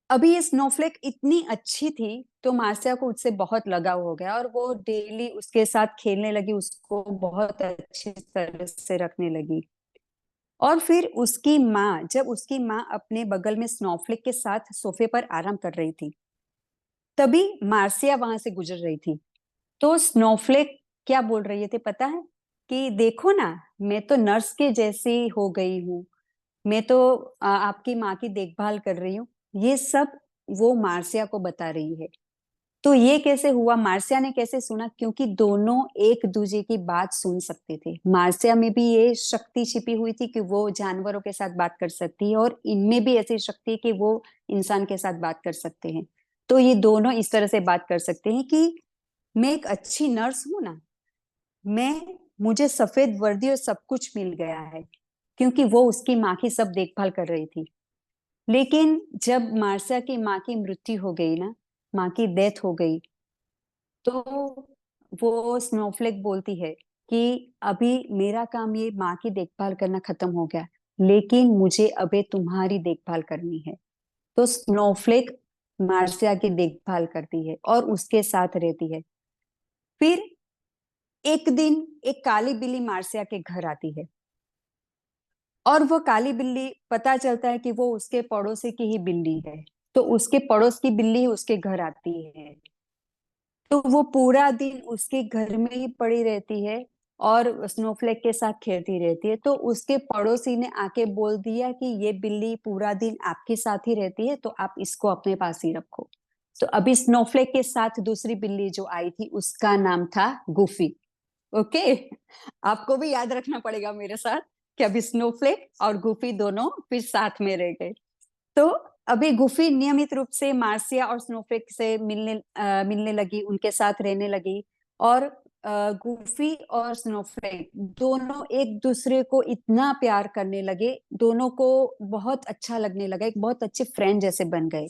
S1: अभी ये स्नोफ्लेक इतनी अच्छी थी तो मार्सिया को उससे बहुत लगाव हो गया, और वो डेली उसके साथ खेलने लगी, उसको बहुत अच्छी तरह से रखने लगी। और फिर उसकी माँ, जब उसकी माँ अपने बगल में स्नोफ्लेक के साथ सोफे पर आराम कर रही थी, तभी मार्सिया वहां से गुजर रही थी। तो स्नोफ्लेक क्या बोल रही थी पता है? कि देखो ना, मैं तो नर्स के जैसी हो गई हूँ, मैं तो आपकी माँ की देखभाल कर रही हूँ। ये सब वो मार्सिया को बता रही है। तो ये कैसे हुआ, मार्सिया ने कैसे सुना? क्योंकि दोनों एक दूसरे की बात सुन सकते थे। मार्सिया में भी ये शक्ति छिपी हुई थी कि वो जानवरों के साथ बात कर सकती है, और इनमें भी ऐसी शक्ति है कि वो इंसान के साथ बात कर सकते हैं। तो ये दोनों इस तरह से बात कर सकते हैं कि मैं एक अच्छी नर्स हूं ना, मैं मुझे सफेद वर्दी और सब कुछ मिल गया है, क्योंकि वो उसकी माँ की सब देखभाल कर रही थी। लेकिन जब मार्सिया की माँ की मृत्यु हो गई ना, माँ की डेथ हो गई, तो वो स्नोफ्लेक बोलती है कि अभी मेरा काम ये माँ की देखभाल करना खत्म हो गया, लेकिन मुझे अबे तुम्हारी देखभाल करनी है। तो स्नोफ्लेक मार्सिया की देखभाल करती है और उसके साथ रहती है। फिर एक दिन एक काली बिल्ली मार्सिया के घर आती है, और वो काली बिल्ली, पता चलता है कि वो उसके पड़ोसी की ही बिल्ली है। तो उसके पड़ोस की बिल्ली ही उसके घर आती है। तो वो पूरा दिन उसके घर में ही पड़ी रहती है और स्नोफ्लेक के साथ खेलती रहती है। तो उसके पड़ोसी ने आके बोल दिया कि ये बिल्ली पूरा दिन आपके साथ ही रहती है, तो आप इसको अपने पास ही रखो। तो अभी स्नोफ्लेक के साथ दूसरी बिल्ली जो आई थी उसका नाम था गुफी। ओके, आपको भी याद रखना पड़ेगा मेरे साथ कि अभी स्नोफ्लेक और गुफी दोनों फिर साथ में रह गए। तो अभी गुफी नियमित रूप से मार्सिया और स्नोफ्लेक से मिलने लगी, उनके साथ रहने लगी। और गुफी और स्नोफ्लेक दोनों एक दूसरे को इतना प्यार करने लगे, दोनों को बहुत अच्छा लगने लगा, एक बहुत अच्छे फ्रेंड जैसे बन गए।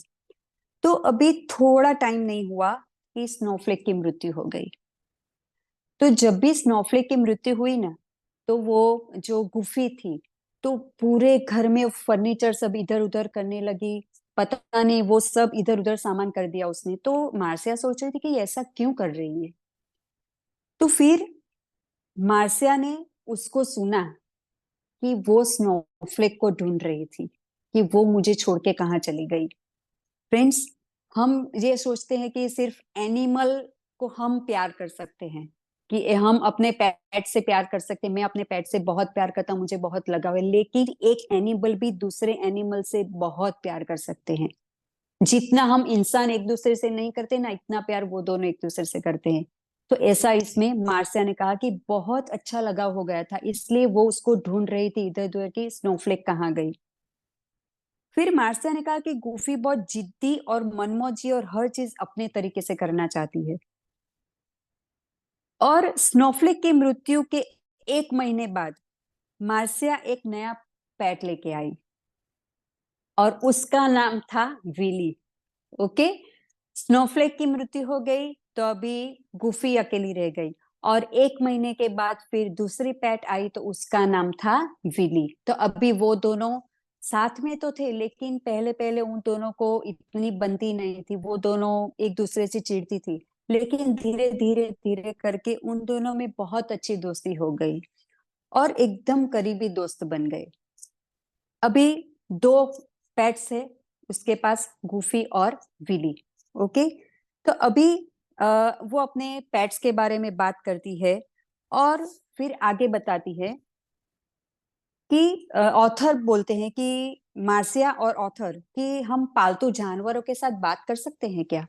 S1: तो अभी थोड़ा टाइम नहीं हुआ कि स्नोफ्लेक की मृत्यु हो गई। तो जब भी स्नोफ्लेक की मृत्यु हुई ना, तो वो जो गुफी थी, तो पूरे घर में फर्नीचर सब इधर उधर करने लगी। पता नहीं वो सब इधर उधर सामान कर दिया उसने। तो मार्सिया सोच रही थी कि ये ऐसा क्यों कर रही है। तो फिर मार्सिया ने उसको सुना कि वो स्नोफ्लेक को ढूंढ रही थी कि वो मुझे छोड़ के कहाँ चली गई। फ्रेंड्स, हम ये सोचते हैं कि सिर्फ एनिमल को हम प्यार कर सकते हैं, कि हम अपने पेट से प्यार कर सकते हैं। मैं अपने पेट से बहुत प्यार करता हूँ, मुझे बहुत लगाव है। लेकिन एक एनिमल भी दूसरे एनिमल से बहुत प्यार कर सकते हैं। जितना हम इंसान एक दूसरे से नहीं करते ना, इतना प्यार वो दोनों एक दूसरे से करते हैं। तो ऐसा इसमें मार्सिया ने कहा कि बहुत अच्छा लगाव हो गया था, इसलिए वो उसको ढूंढ रही थी इधर उधर की स्नोफ्लेक कहाँ गई। फिर मार्सिया ने कहा कि गूफी बहुत जिद्दी और मनमौजी और हर चीज अपने तरीके से करना चाहती है। और स्नोफ्लेक की मृत्यु के 1 महीने बाद मार्सिया एक नया पेट लेके आई और उसका नाम था विली। ओके, स्नोफ्लेक की मृत्यु हो गई तो अभी गुफी अकेली रह गई, और 1 महीने के बाद फिर दूसरी पेट आई तो उसका नाम था विली। तो अभी वो दोनों साथ में तो थे, लेकिन पहले पहले उन दोनों को इतनी बनती नहीं थी, वो दोनों एक दूसरे से चिढ़ती थी। लेकिन धीरे धीरे धीरे करके उन दोनों में बहुत अच्छी दोस्ती हो गई और एकदम करीबी दोस्त बन गए। अभी 2 पेट्स है उसके पास, गूफी और विली। ओके, तो अभी वो अपने पेट्स के बारे में बात करती है और फिर आगे बताती है कि ऑथर बोलते हैं कि मार्सिया और ऑथर कि हम पालतू जानवरों के साथ बात कर सकते हैं क्या।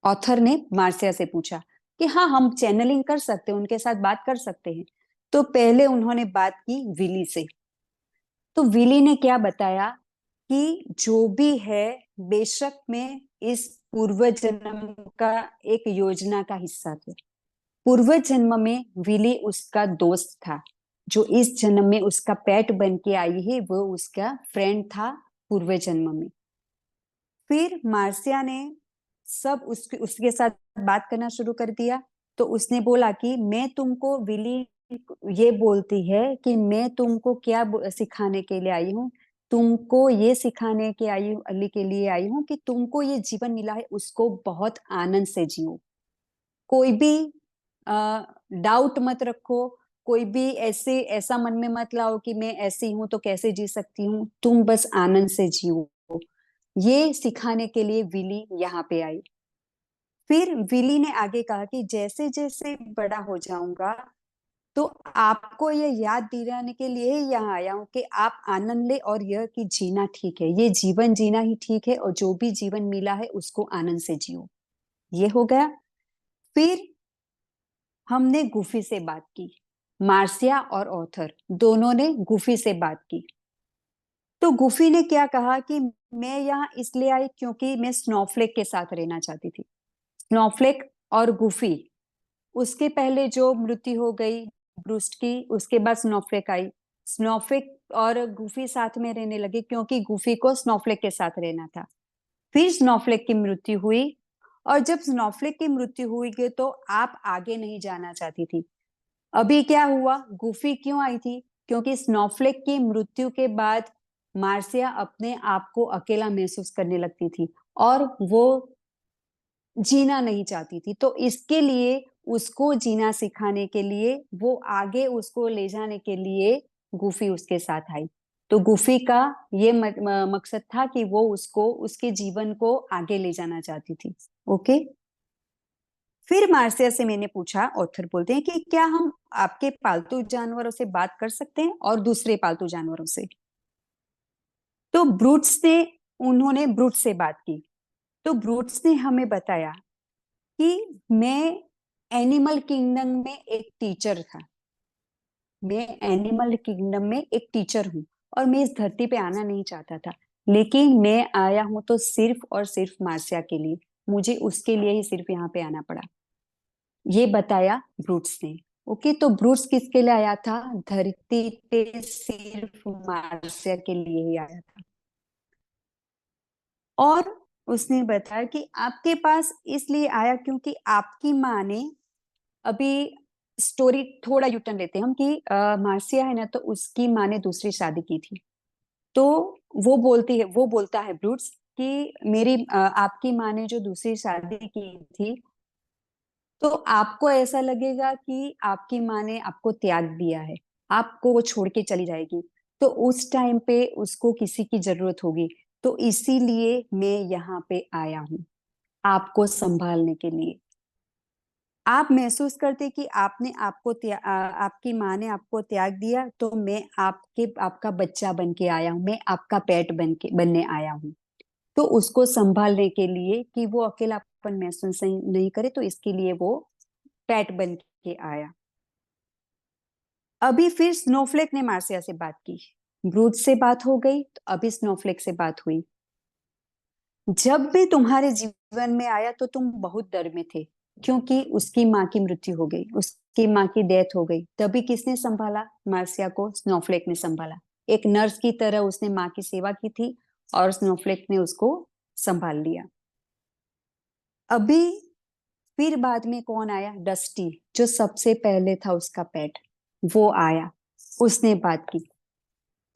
S1: ऑथर ने मार्सिया से पूछा कि हाँ, हम चैनलिंग कर सकते हैं, उनके साथ बात कर सकते हैं। तो पहले उन्होंने बात की विली से। तो विली ने क्या बताया कि जो भी है, बेशक मैं इस पूर्व जन्म का एक योजना का हिस्सा थे। पूर्व जन्म में विली उसका दोस्त था, जो इस जन्म में उसका पेट बन के आई है, वो उसका फ्रेंड था पूर्व जन्म में। फिर मार्सिया ने सब उसके साथ बात करना शुरू कर दिया। तो उसने बोला कि मैं तुमको, विली ये बोलती है कि मैं तुमको क्या सिखाने के लिए आई हूँ। तुमको ये सिखाने के आई अली के लिए आई हूँ कि तुमको ये जीवन मिला है उसको बहुत आनंद से जियो। कोई भी डाउट मत रखो, कोई भी ऐसा मन में मत लाओ कि मैं ऐसी हूं तो कैसे जी सकती हूँ, तुम बस आनंद से जियो। ये सिखाने के लिए विली यहाँ पे आई। फिर विली ने आगे कहा कि जैसे जैसे बड़ा हो जाऊंगा तो आपको ये याद दिलाने के लिए ही यहाँ आया हूँ कि आप आनंद ले, और यह कि जीना ठीक है, ये जीवन जीना ही ठीक है, और जो भी जीवन मिला है उसको आनंद से जियो। ये हो गया। फिर हमने गुफी से बात की, मार्सिया और ऑथर दोनों ने गुफी से बात की। तो गुफी ने क्या कहा कि मैं यहाँ इसलिए आई क्योंकि मैं स्नोफ्लेक के साथ रहना चाहती थी। स्नोफ्लेक और गुफी, उसके पहले जो मृत्यु हो गई ब्रूस्ट की, उसके बाद स्नोफ्लेक आई। स्नोफ्लेक और गुफी साथ में रहने लगे क्योंकि गुफी को स्नोफ्लेक के साथ रहना था। फिर स्नोफ्लेक की मृत्यु हुई, और जब स्नोफ्लेक की मृत्यु हुई तो आप आगे नहीं जाना चाहती थी। अभी क्या हुआ, गुफी क्यों आई थी, क्योंकि स्नोफ्लेक की मृत्यु के बाद मार्सिया अपने आप को अकेला महसूस करने लगती थी और वो जीना नहीं चाहती थी। तो इसके लिए उसको जीना सिखाने के लिए, वो आगे उसको ले जाने के लिए गुफी उसके साथ आई। तो गुफी का ये मकसद था कि वो उसको, उसके जीवन को आगे ले जाना चाहती थी। ओके, फिर मार्सिया से मैंने पूछा, ऑथर बोलते हैं कि क्या हम आपके पालतू जानवरों से बात कर सकते हैं और दूसरे पालतू जानवरों से। तो ब्रूट्स ने, उन्होंने ब्रूट्स से बात की। तो ब्रूट्स ने हमें बताया कि मैं एनिमल किंगडम में एक टीचर था, मैं एनिमल किंगडम में एक टीचर हूँ, और मैं इस धरती पे आना नहीं चाहता था, लेकिन मैं आया हूं तो सिर्फ और सिर्फ मार्सिया के लिए, मुझे उसके लिए ही सिर्फ यहाँ पे आना पड़ा। ये बताया ब्रूट्स ने। ओके, तो ब्रूट्स किसके लिए आया था, धरती पे सिर्फ मार्सिया के लिए ही आया था। और उसने बताया कि आपके पास इसलिए आया क्योंकि आपकी माँ ने, अभी स्टोरी थोड़ा यूटर्न लेते हैं हम कि मार्सिया है ना, तो उसकी माँ ने दूसरी शादी की थी। तो वो बोलता है ब्रूट्स कि आपकी माँ ने जो दूसरी शादी की थी, तो आपको ऐसा लगेगा कि आपकी माँ ने आपको त्याग दिया है, आपको वो छोड़ के चली जाएगी, तो उस टाइम पे उसको किसी की जरूरत होगी। तो इसीलिए मैं यहाँ पे आया हूँ आपको संभालने के लिए। आप महसूस करते कि आपकी माँ ने आपको त्याग दिया, तो मैं आपका बच्चा बन के आया हूँ, मैं आपका पेट बनने आया हूँ। तो उसको संभालने के लिए कि वो अकेलापन महसूस नहीं करे, तो इसके लिए वो पेट बन के आया। अभी फिर स्नोफ्लेक ने मार्सिया से बात की। ब्रूट से बात हो गई, तो अभी स्नोफ्लेक से बात हुई। जब भी तुम्हारे जीवन में आया तो तुम बहुत डर में थे, क्योंकि उसकी माँ की मृत्यु हो गई, उसकी माँ की डेथ हो गई। तभी किसने संभाला मार्सिया को? स्नोफ्लेक ने संभाला। एक नर्स की तरह उसने माँ की सेवा की थी और स्नोफ्लेक ने उसको संभाल लिया। अभी फिर बाद में कौन आया? डस्टी, जो सबसे पहले था उसका पेट, वो आया। उसने बात की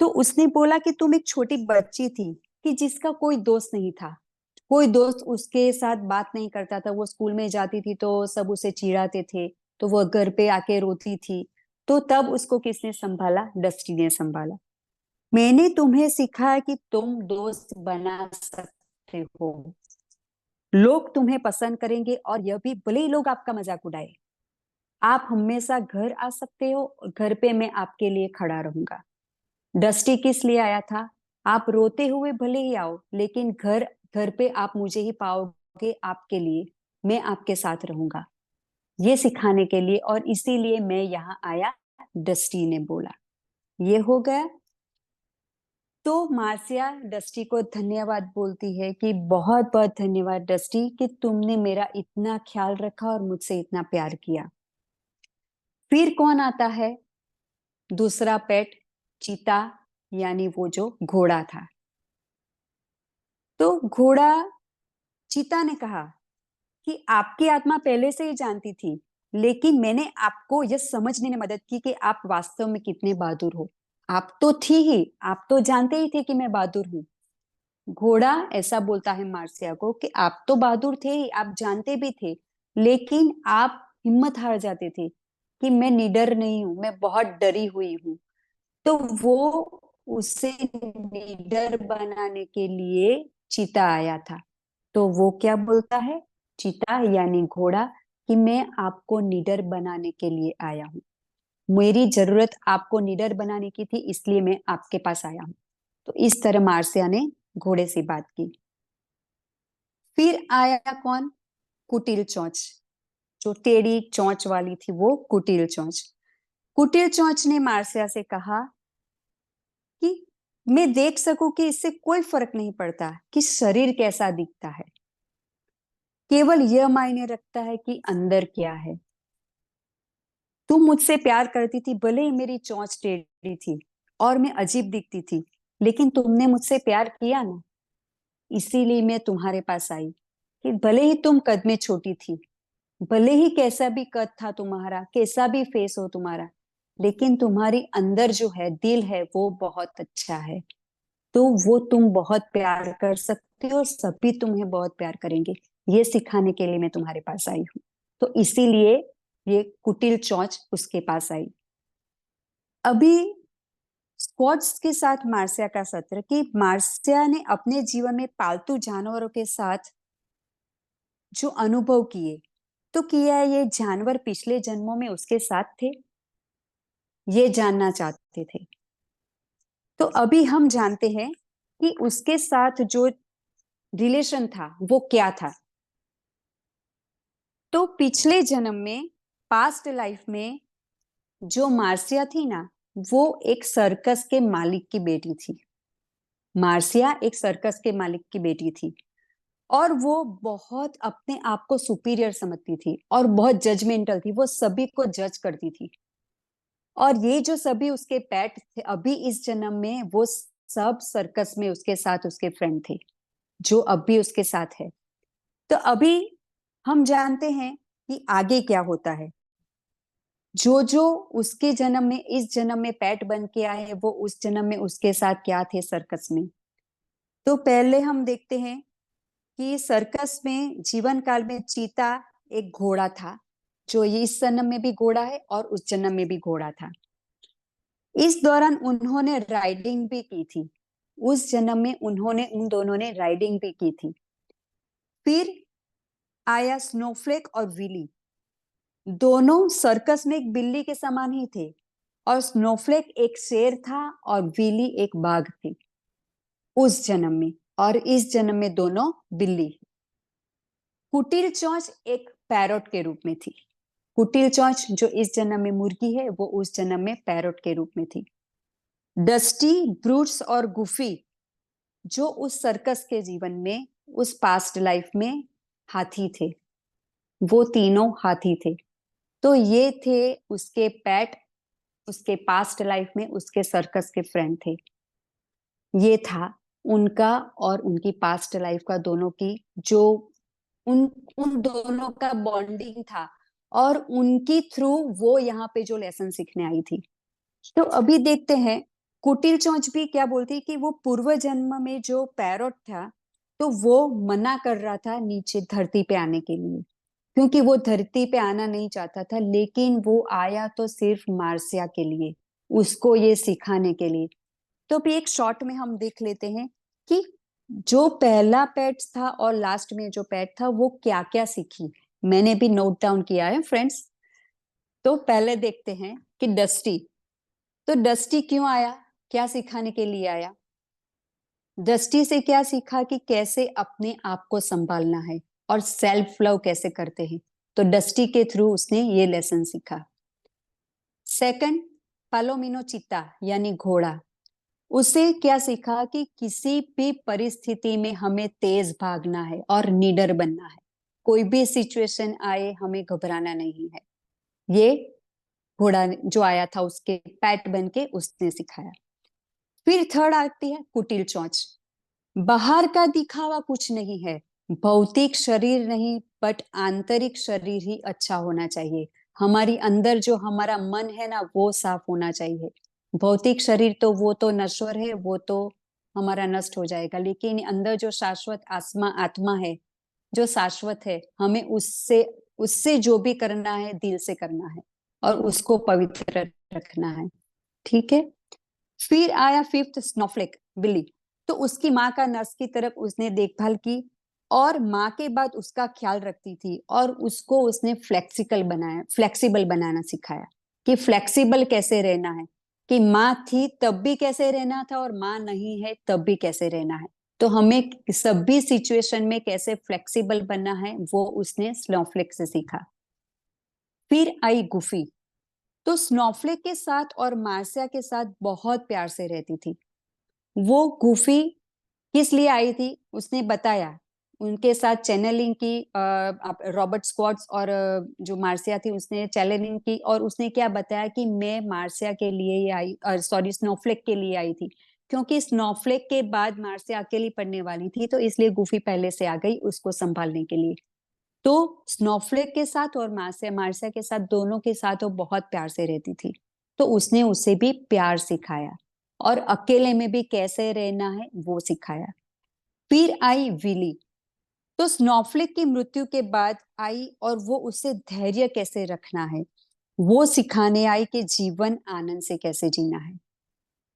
S1: तो उसने बोला कि तुम एक छोटी बच्ची थी कि जिसका कोई दोस्त नहीं था, कोई दोस्त उसके साथ बात नहीं करता था। वो स्कूल में जाती थी तो सब उसे चिढ़ाते थे, तो वो घर पे आके रोती थी। तो तब उसको किसने संभाला? डस्टी ने संभाला। मैंने तुम्हें सिखाया कि तुम दोस्त बना सकते हो, लोग तुम्हें पसंद करेंगे, और यह भी भले ही लोग आपका मजाक उड़ाए। आप हमेशा घर आ सकते हो, और घर पे मैं आपके लिए खड़ा रहूंगा। डस्टी किस लिए आया था? आप रोते हुए भले ही आओ, लेकिन घर घर पे आप मुझे ही पाओगे, आपके लिए मैं आपके साथ रहूंगा, ये सिखाने के लिए, और इसीलिए मैं यहाँ आया, डस्टी ने बोला। ये हो गया। तो मार्सिया डस्टी को धन्यवाद बोलती है कि बहुत बहुत धन्यवाद डस्टी, कि तुमने मेरा इतना ख्याल रखा और मुझसे इतना प्यार किया। फिर कौन आता है? दूसरा पेट, चीता, यानी वो जो घोड़ा था। तो घोड़ा, चीता ने कहा कि आपकी आत्मा पहले से ही जानती थी, लेकिन मैंने आपको यह समझने में मदद की कि आप वास्तव में कितने बहादुर हो। आप तो थी ही, आप तो जानते ही थे कि मैं बहादुर हूँ। घोड़ा ऐसा बोलता है मार्सिया को कि आप तो बहादुर थे ही, आप जानते भी थे, लेकिन आप हिम्मत हार जाते थे कि मैं निडर नहीं हूं, मैं बहुत डरी हुई हूँ। तो वो उसे निडर बनाने के लिए चीता आया था। तो वो क्या बोलता है? चीता यानी घोड़ा, कि मैं आपको निडर बनाने के लिए आया हूँ, मेरी जरूरत आपको निडर बनाने की थी, इसलिए मैं आपके पास आया हूँ। तो इस तरह मार्सिया ने घोड़े से बात की। फिर आया कौन? कुटिल चोंच, जो टेढ़ी चोंच वाली थी, वो कुटिल चोंच। कुटिल चोंच ने मार्सिया से कहा कि मैं देख सकूं कि इससे कोई फर्क नहीं पड़ता कि शरीर कैसा दिखता है, केवल यह मायने रखता है कि अंदर क्या है। तुम मुझसे प्यार करती थी, भले ही मेरी चोंच टेढ़ी थी और मैं अजीब दिखती थी, लेकिन तुमने मुझसे प्यार किया ना, इसीलिए मैं तुम्हारे पास आई। कि भले ही तुम कद में छोटी थी, भले ही कैसा भी कद था तुम्हारा, कैसा भी फेस हो तुम्हारा, लेकिन तुम्हारी अंदर जो है, दिल है, वो बहुत अच्छा है। तो वो तुम बहुत प्यार कर सकते हो, सभी तुम्हें बहुत प्यार करेंगे, ये सिखाने के लिए मैं तुम्हारे पास आई हूँ। तो इसीलिए ये कुटिल चोंच उसके पास आई। अभी स्क्वॉड्स के साथ मार्सिया का सत्र, कि मार्सिया ने अपने जीवन में पालतू जानवरों के साथ जो अनुभव किए, तो किया है, ये जानवर पिछले जन्मों में उसके साथ थे, ये जानना चाहते थे। तो अभी हम जानते हैं कि उसके साथ जो रिलेशन था वो क्या था। तो पिछले जन्म में, पास्ट लाइफ में, जो मार्सिया थी ना, वो एक सर्कस के मालिक की बेटी थी। मार्सिया एक सर्कस के मालिक की बेटी थी, और वो बहुत अपने आप को सुपीरियर समझती थी और बहुत जजमेंटल थी, वो सभी को जज करती थी। और ये जो सभी उसके पेट थे, अभी इस जन्म में वो सब सर्कस में उसके साथ उसके फ्रेंड थे, जो अब भी उसके साथ है। तो अभी हम जानते हैं कि आगे क्या होता है। जो जो उसके जन्म में, इस जन्म में पेट बन के आए, वो उस जन्म में उसके साथ क्या थे सर्कस में। तो पहले हम देखते हैं कि सर्कस में जीवन काल में चीता एक घोड़ा था, जो ये इस जन्म में भी घोड़ा है और उस जन्म में भी घोड़ा था। इस दौरान उन्होंने राइडिंग भी की थी, उस जन्म में उन्होंने, उन दोनों ने राइडिंग भी की थी। फिर आया स्नोफ्लेक और विली, दोनों सर्कस में एक बिल्ली के समान ही थे, और स्नोफ्लेक एक शेर था और विली एक बाघ थी उस जन्म में, और इस जन्म में दोनों बिल्ली। कुटिल चोंच एक पैरोट के रूप में थी। कुटिल चोंच जो इस जन्म में मुर्गी है, वो उस जन्म में पैरोट के रूप में थी। डस्टी, ब्रूट्स और गुफी जो उस सर्कस के जीवन में, उस पास्ट लाइफ में हाथी थे, वो तीनों हाथी थे। तो ये थे उसके पेट, उसके पास्ट लाइफ में उसके सर्कस के फ्रेंड थे। ये था उनका और उनकी पास्ट लाइफ का दोनों की जो उन उन दोनों का बॉन्डिंग था, और उनकी थ्रू वो यहाँ पे जो लेसन सीखने आई थी। तो अभी देखते हैं कुटिल चोंच भी क्या बोलती है कि वो पूर्व जन्म में जो पैरोट था, तो वो मना कर रहा था नीचे धरती पे आने के लिए, क्योंकि वो धरती पे आना नहीं चाहता था, लेकिन वो आया तो सिर्फ मार्सिया के लिए, उसको ये सिखाने के लिए। तो अभी एक शॉर्ट में हम देख लेते हैं कि जो पहला पेट था और लास्ट में जो पेट था वो क्या क्या सीखी। मैंने भी नोट डाउन किया है फ्रेंड्स। तो पहले देखते हैं कि डस्टी, तो डस्टी क्यों आया, क्या सिखाने के लिए आया। डस्टी से क्या सीखा कि कैसे अपने आप को संभालना है और सेल्फ लव कैसे करते हैं। तो डस्टी के थ्रू उसने ये लेसन सीखा। सेकंड, पालोमिनो चीता यानी घोड़ा, उसे क्या सीखा कि किसी भी परिस्थिति में हमें तेज भागना है और निडर बनना है। कोई भी सिचुएशन आए हमें घबराना नहीं है। ये घोड़ा जो आया था उसके पैट बन के उसने सिखाया। फिर थर्ड आती है कुटिल चोंच। बाहर का दिखावा कुछ नहीं है, भौतिक शरीर नहीं, बट आंतरिक शरीर ही अच्छा होना चाहिए। हमारी अंदर जो हमारा मन है ना वो साफ होना चाहिए। भौतिक शरीर तो वो तो नश्वर है, वो तो हमारा नष्ट हो जाएगा, लेकिन अंदर जो शाश्वत आत्मा आत्मा है, जो शाश्वत है, हमें उससे उससे जो भी करना है दिल से करना है और उसको पवित्र रखना है। ठीक है। फिर आया फिफ्थ, स्नोफ्लेक बिल्ली। तो उसकी माँ का नर्स की तरफ उसने देखभाल की और माँ के बाद उसका ख्याल रखती थी, और उसको उसने फ्लेक्सिबल बनाना सिखाया कि फ्लेक्सिबल कैसे रहना है, कि माँ थी तब भी कैसे रहना था और माँ नहीं है तब भी कैसे रहना है। तो हमें सभी सिचुएशन में कैसे फ्लेक्सिबल बनना है वो उसने स्नोफ्लेक से सीखा। फिर आई गुफी। तो स्नोफ्लेक के साथ और मार्सिया के साथ बहुत प्यार से रहती थी। वो गुफी किस लिए आई थी उसने बताया, उनके साथ चैनलिंग की, रॉबर्ट स्क्वाड्स और जो मार्सिया थी उसने चैनलिंग की, और उसने क्या बताया कि मैं मार्सिया के लिए ही आई, सॉरी स्नोफ्लेक के लिए आई थी, क्योंकि स्नोफ्लेक के बाद मार्सिया अकेली पड़ने वाली थी, तो इसलिए गुफी पहले से आ गई उसको संभालने के लिए। तो स्नोफ्लेक के साथ और मार्सिया मार्सिया के साथ, दोनों के साथ वो बहुत प्यार से रहती थी। तो उसने उसे भी प्यार सिखाया और अकेले में भी कैसे रहना है वो सिखाया। फिर आई विली। तो स्नोफ्लेक की मृत्यु के बाद आई और वो उसे धैर्य कैसे रखना है वो सिखाने आई कि जीवन आनंद से कैसे जीना है।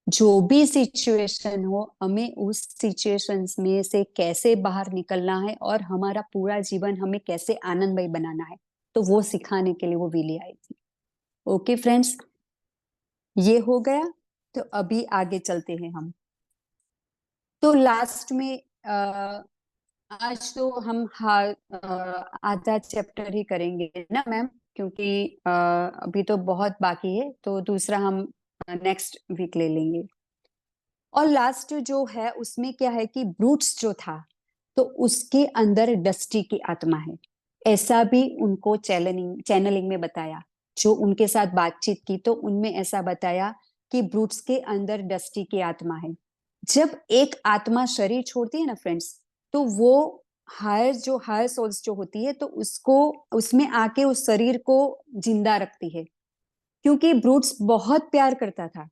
S1: जो भी सिचुएशन हो हमें उस सिचुएशंस में से कैसे बाहर निकलना है और हमारा पूरा जीवन हमें कैसे आनंदमय बनाना है, तो वो सिखाने के लिए वो विली आई थी। ओके फ्रेंड्स, ये हो गया। तो अभी आगे चलते हैं हम। तो लास्ट में आज तो हम आधा चैप्टर ही करेंगे ना मैम, क्योंकि अभी तो बहुत बाकी है, तो दूसरा हम नेक्स्ट वीक ले लेंगे। और लास्ट जो है उसमें क्या है कि ब्रूट्स जो था, तो उसके अंदर डस्टी की आत्मा है, ऐसा भी उनको चैनलिंग में बताया। जो उनके साथ बातचीत की तो उनमें ऐसा बताया कि ब्रूट्स के अंदर डस्टी की आत्मा है। जब एक आत्मा शरीर छोड़ती है ना फ्रेंड्स, तो वो हायर सोल्स जो होती है, तो उसको उसमें आके उस शरीर को जिंदा रखती है, क्योंकि ब्रूट्स बहुत प्यार करता था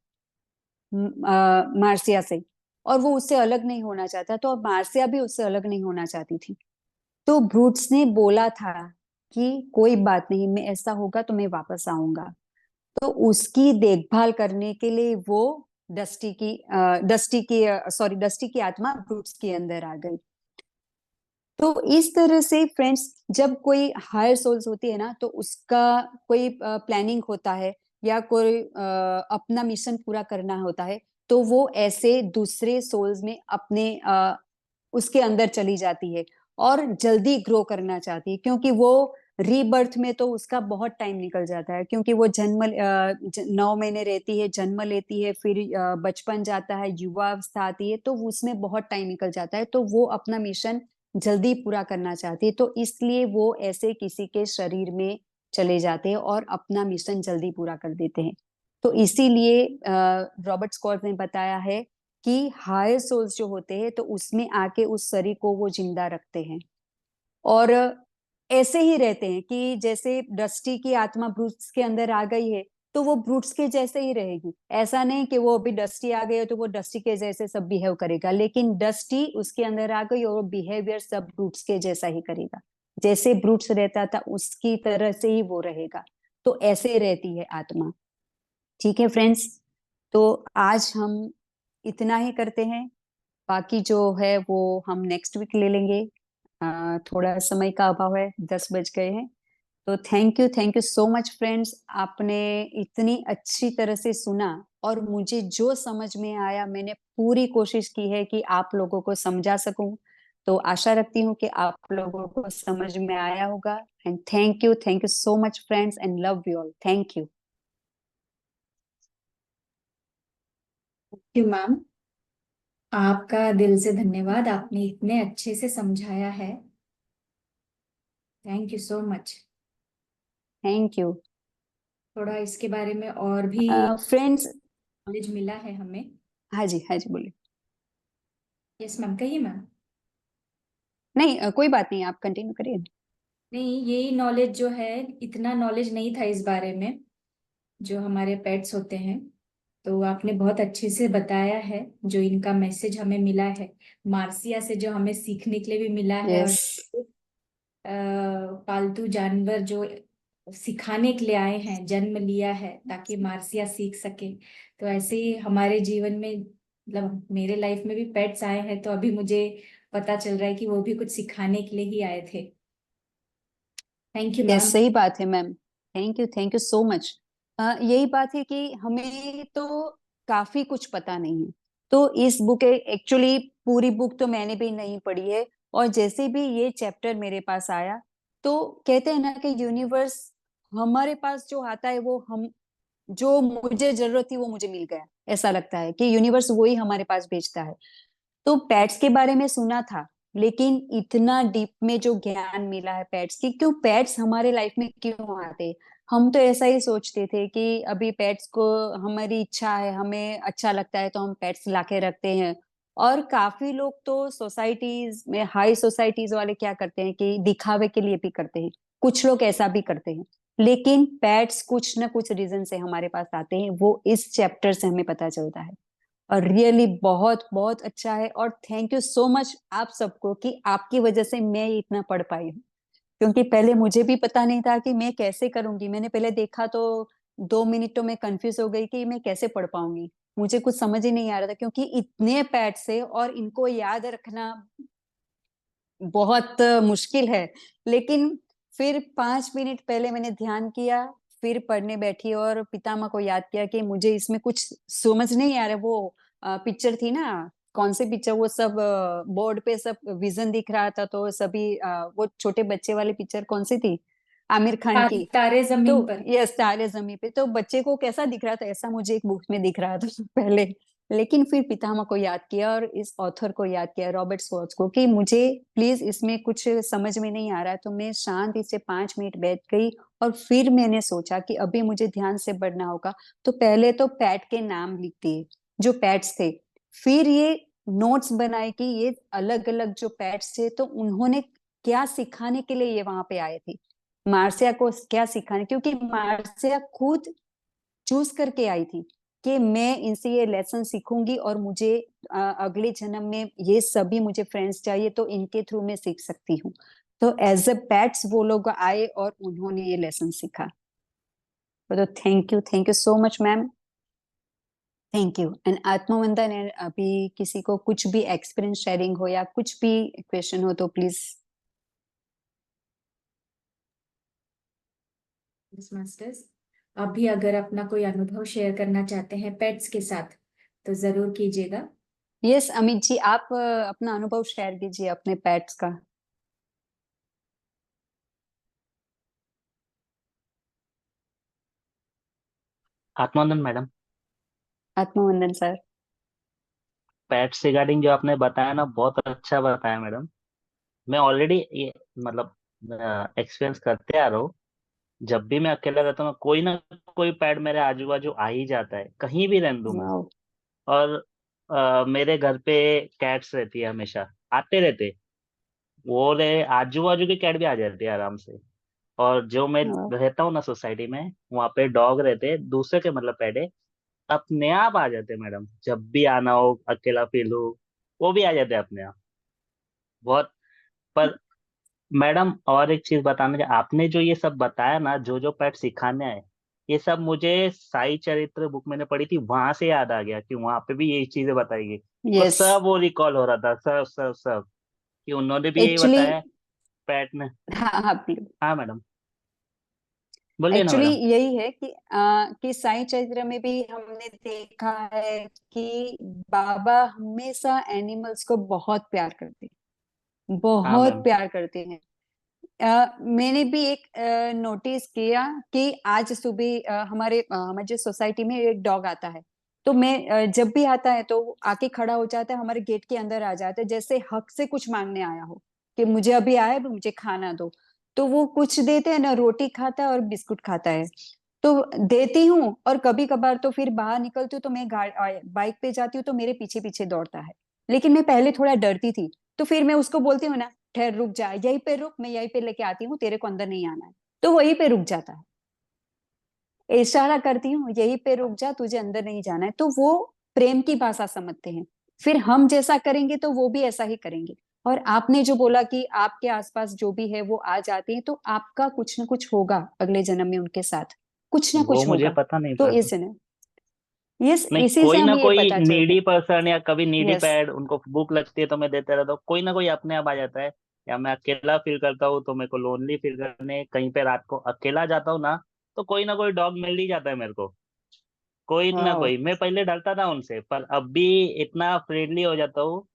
S1: मार्सिया से, और वो उससे अलग नहीं होना चाहता, तो अब मार्सिया भी उससे अलग नहीं होना चाहती थी। तो ब्रूट्स ने बोला था कि कोई बात नहीं, मैं ऐसा होगा तो मैं वापस आऊंगा। तो उसकी देखभाल करने के लिए वो डस्टी की आत्मा ब्रूट्स के अंदर आ गई। तो इस तरह से फ्रेंड्स, जब कोई हायर सोल्स होती है ना, तो उसका कोई प्लानिंग होता है या कोई अपना मिशन पूरा करना होता है, तो वो ऐसे दूसरे सोल्स में अपने उसके अंदर चली जाती है और जल्दी ग्रो करना चाहती है, क्योंकि वो रीबर्थ में तो उसका बहुत टाइम निकल जाता है, क्योंकि वो 9 महीने रहती है, जन्म लेती है, फिर बचपन जाता है, युवावस्था आती है, तो उसमें बहुत टाइम निकल जाता है। तो वो अपना मिशन जल्दी पूरा करना चाहती है, तो इसलिए वो ऐसे किसी के शरीर में चले जाते हैं और अपना मिशन जल्दी पूरा कर देते हैं। तो इसीलिए रॉबर्ट स्कॉट ने बताया है कि हायर सोल्स जो होते हैं, तो उसमें आके उस शरीर को वो जिंदा रखते हैं। और ऐसे ही रहते हैं कि जैसे डस्टी की आत्मा ब्रूट्स के अंदर आ गई है, तो वो ब्रूट्स के जैसे ही रहेगी। ऐसा नहीं कि वो अभी डस्टी आ गई है तो वो डस्टी के जैसे सब बिहेव करेगा, लेकिन डस्टी उसके अंदर आ गई और बिहेवियर सब ब्रूट्स के जैसा ही करेगा। जैसे ब्रूट्स रहता था उसकी तरह से ही वो रहेगा। तो ऐसे रहती है आत्मा। ठीक है फ्रेंड्स, तो आज हम इतना ही करते हैं। बाकी जो है वो हम नेक्स्ट वीक ले लेंगे। थोड़ा समय का अभाव है, 10 बज गए हैं। तो thank you so much friends, आपने इतनी अच्छी तरह से सुना। और मुझे जो समझ में आया मैंने पूरी कोशिश की है कि आप लोगों को समझा सकूं। तो आशा रखती हूँ कि आप लोगों को समझ में आया होगा। And thank you so much friends, and love you all. Thank you.
S2: You ma'am, आपका दिल से धन्यवाद, आपने इतने अच्छे से समझाया है। Thank you so much.
S1: Thank you
S2: थोड़ा इसके बारे में और भी
S1: फ्रेंड्स।
S2: नॉलेज मिला है हमें।
S1: हाँ जी बोलिए।
S2: यस मैम, कहिए मैम।
S1: नहीं कोई बात नहीं, आप कंटिन्यू करिए।
S2: नहीं, यही नॉलेज जो है, इतना नॉलेज नहीं था इस बारे में, जो हमारे पेट्स होते हैं। तो आपने बहुत अच्छे से बताया है, जो इनका मैसेज हमें मिला है, मार्सिया से जो हमें सीखने के लिए भी मिला है, और
S1: यस।
S2: पालतू जानवर जो सिखाने के लिए आए हैं, जन्म लिया है ताकि मार्सिया सीख सके। तो ऐसे ही हमारे जीवन में, मतलब मेरे लाइफ में भी पेट्स आए हैं, तो अभी मुझे पता चल रहा है कि वो भी कुछ सिखाने के लिए ही आए थे। Thank you
S1: yes
S2: ma'am.
S1: सही बात है ma'am. Thank you so much. यही बात है कि हमें तो काफी कुछ पता नहीं है। तो इस बुक, एक्चुअली पूरी बुक तो मैंने भी नहीं पढ़ी है। और जैसे भी ये चैप्टर मेरे पास आया, तो कहते हैं ना कि यूनिवर्स हमारे पास जो आता है वो हम, जो मुझे जरूरत थी वो मुझे मिल गया। ऐसा लगता है कि यूनिवर्स वही हमारे पास भेजता है। तो पेट्स के बारे में सुना था, लेकिन इतना डीप में जो ज्ञान मिला है पेट्स की, क्यों पेट्स हमारे लाइफ में क्यों आते। हम तो ऐसा ही सोचते थे कि अभी पेट्स को हमारी इच्छा है, हमें अच्छा लगता है तो हम पेट्स लाके रखते हैं। और काफी लोग तो सोसाइटीज में, हाई सोसाइटीज वाले क्या करते हैं कि दिखावे के लिए भी करते हैं। कुछ लोग ऐसा भी करते हैं। लेकिन पेट्स कुछ ना कुछ रीजन से हमारे पास आते हैं, वो इस चैप्टर से हमें पता चलता है। और रियली बहुत बहुत अच्छा है। और थैंक यू सो मच आप सबको कि आपकी वजह से मैं ये इतना पढ़ पाई हूँ। क्योंकि पहले मुझे भी पता नहीं था कि मैं कैसे करूंगी। मैंने पहले देखा तो 2 मिनट तो मैं कंफ्यूज हो गई कि मैं कैसे पढ़ पाऊंगी। मुझे कुछ समझ ही नहीं आ रहा था, क्योंकि इतने पैट्स है और इनको याद रखना बहुत मुश्किल है। लेकिन फिर 5 मिनट पहले मैंने ध्यान किया, फिर पढ़ने बैठी और पितामह को याद किया कि मुझे इसमें कुछ समझ नहीं आ रहा। वो पिक्चर थी ना, कौन सी पिक्चर, वो सब बोर्ड पे सब विजन दिख रहा था, तो सभी वो छोटे बच्चे वाली पिक्चर कौन सी थी, आमिर खान की।
S2: तारे
S1: तो
S2: जमीन पर।
S1: यस, तारे जमी पे, तो बच्चे को कैसा दिख रहा था ऐसा मुझे एक बुक में दिख रहा था पहले। लेकिन फिर पितामह को याद किया और इस ऑथर को याद किया, रॉबर्ट स्वॉर्ट्ज को, कि मुझे प्लीज इसमें कुछ समझ में नहीं आ रहा है। तो मैं शांति से 5 मिनट बैठ गई और फिर मैंने सोचा कि अभी मुझे ध्यान से पढ़ना होगा। तो पहले तो पैट के नाम लिख दिए, जो पैट्स थे। फिर ये नोट्स बनाए कि ये अलग अलग जो पैट्स थे, तो उन्होंने क्या सिखाने के लिए ये वहां पे आए थे, मार्सिया को क्या सिखाने। क्योंकि मार्सिया खुद चूज करके आई थी कि मैं इनसे ये लेसन सीखूंगी और मुझे अगले जन्म में ये सभी मुझे फ्रेंड्स चाहिए, तो इनके थ्रू मैं सीख सकती हूँ। तो एज अ पेट्स वो लोग आए और उन्होंने ये लेसन सीखा। तो thank you so much ma'am. Thank you. And आत्मवंदन, अभी किसी को कुछ भी एक्सपीरियंस शेयरिंग हो या कुछ भी क्वेश्चन हो तो प्लीज।
S2: मास्टर्स, आप भी अगर अपना कोई अनुभव शेयर करना चाहते हैं पेट्स के साथ, तो जरूर कीजिएगा।
S1: यस अमित जी, आप अपना अनुभव शेयर कीजिए अपने पेट्स का।
S3: आत्मानंद मैडम।
S1: आत्मवंदन सर।
S3: पेट्स रिगार्डिंग जो आपने बताया ना, बहुत अच्छा बताया मैडम। मैं ऑलरेडी ये मतलब एक्सपीरियंस करते आ रहा हूँ। जब भी मैं अकेला रहता हूँ ना, कोई ना कोई पेट मेरे आजू बाजू आ ही जाता है, कहीं भी रह दूं मैं।
S1: वाह।
S3: और मेरे घर पे कैट्स रहती है हमेशा, आते रहते। वो रे आजू बाजू के कैट भी आ जाते हैं आराम से। और जो मैं रहता हूँ ना सोसाइटी में, वहाँ पे डॉग रहते हैं दूसरे के, मतलब पेट है, अपने आप आ जाते हैं मैडम। जब भी आना हो, अकेला फील हो, वो भी आ जाते हैं अपने आप। बहुत। पर मैडम और एक चीज बताना चाहिए, आपने जो ये सब बताया ना, जो जो पेट सिखाने आए, ये सब मुझे साई चरित्र बुक मैंने पढ़ी थी, वहां से याद आ गया कि वहां पे भी यही चीजें बताई गई। तो
S1: यस।
S3: सब वो रिकॉल हो रहा था, सब सब सब, कि उन्होंने भी यही
S1: एक्चुअली,
S3: बताया। पेट ने।
S1: हाँ हाँ,
S3: हाँ मैडम, बोलिए ना
S1: एक्चुअली
S3: मैडम।
S1: यही है कि साईं चरित्र में भी हमने देखा है कि बाबा हमेशा एनिमल्स को बहुत प्यार करते हैं,
S3: हाँ
S1: बहुत
S3: मैम।
S1: प्यार करते हैं। मैंने भी एक नोटिस किया कि आज सुबह हमारे जो सोसाइटी में एक डॉग आता है। तो मैं जब भी आता है तो वो आके खड़ा हो जाता है, हमारे गेट के अंदर आ जाता है, जैसे हक से कुछ मांगने आया हो कि मुझे अभी आया है, मुझे खाना दो। तो वो कुछ देते हैं ना, रोटी खाता है और बिस्कुट खाता है। तो देती हूँ, और कभी कभार तो फिर बाहर निकलती हूँ तो मैं बाइक पे जाती हूँ तो मेरे पीछे पीछे दौड़ता है। लेकिन मैं पहले थोड़ा डरती थी। तो फिर मैं उसको बोलती हूँ ना, ठहर, रुक जा, यहीं पे रुक, मैं यहीं पे लेके आती हूँ, तेरे को अंदर नहीं आना है। तो वहीं पे रुक जाता है, इशारा करती हूँ यहीं पे रुक जा, तुझे अंदर नहीं जाना है। तो वो प्रेम की भाषा समझते हैं। फिर हम जैसा करेंगे तो वो भी ऐसा ही करेंगे। और आपने जो बोला कि आपके आसपास जो भी है वो आ जाते हैं, तो आपका कुछ ना कुछ होगा अगले जन्म में उनके साथ, कुछ ना
S3: वो
S1: कुछ
S3: मुझे
S1: होगा।
S3: पता नहीं
S1: तो
S3: था।
S1: इस ने, यस,
S3: नहीं,
S1: इसी से
S3: कोई ना
S1: हमें ये
S3: कोई
S1: पता चलता
S3: नीडी
S1: है।
S3: पर्सन, या कभी नीडी
S1: यस।
S3: पैड, उनको भूख लगती है तो मैं देते रहता हूँ, कोई ना कोई अपने आप आ जाता है। या मैं अकेला फील करता हूँ तो मेरे को लोनली फील करने कहीं पे रात को अकेला जाता हूँ ना, तो कोई ना कोई डॉग मिल ही जाता है मेरे को। कोई ना
S1: वाह।
S3: कोई। मैं पहले डरता था उनसे, पर अब भी इतना फ्रेंडली हो जाता हूँ।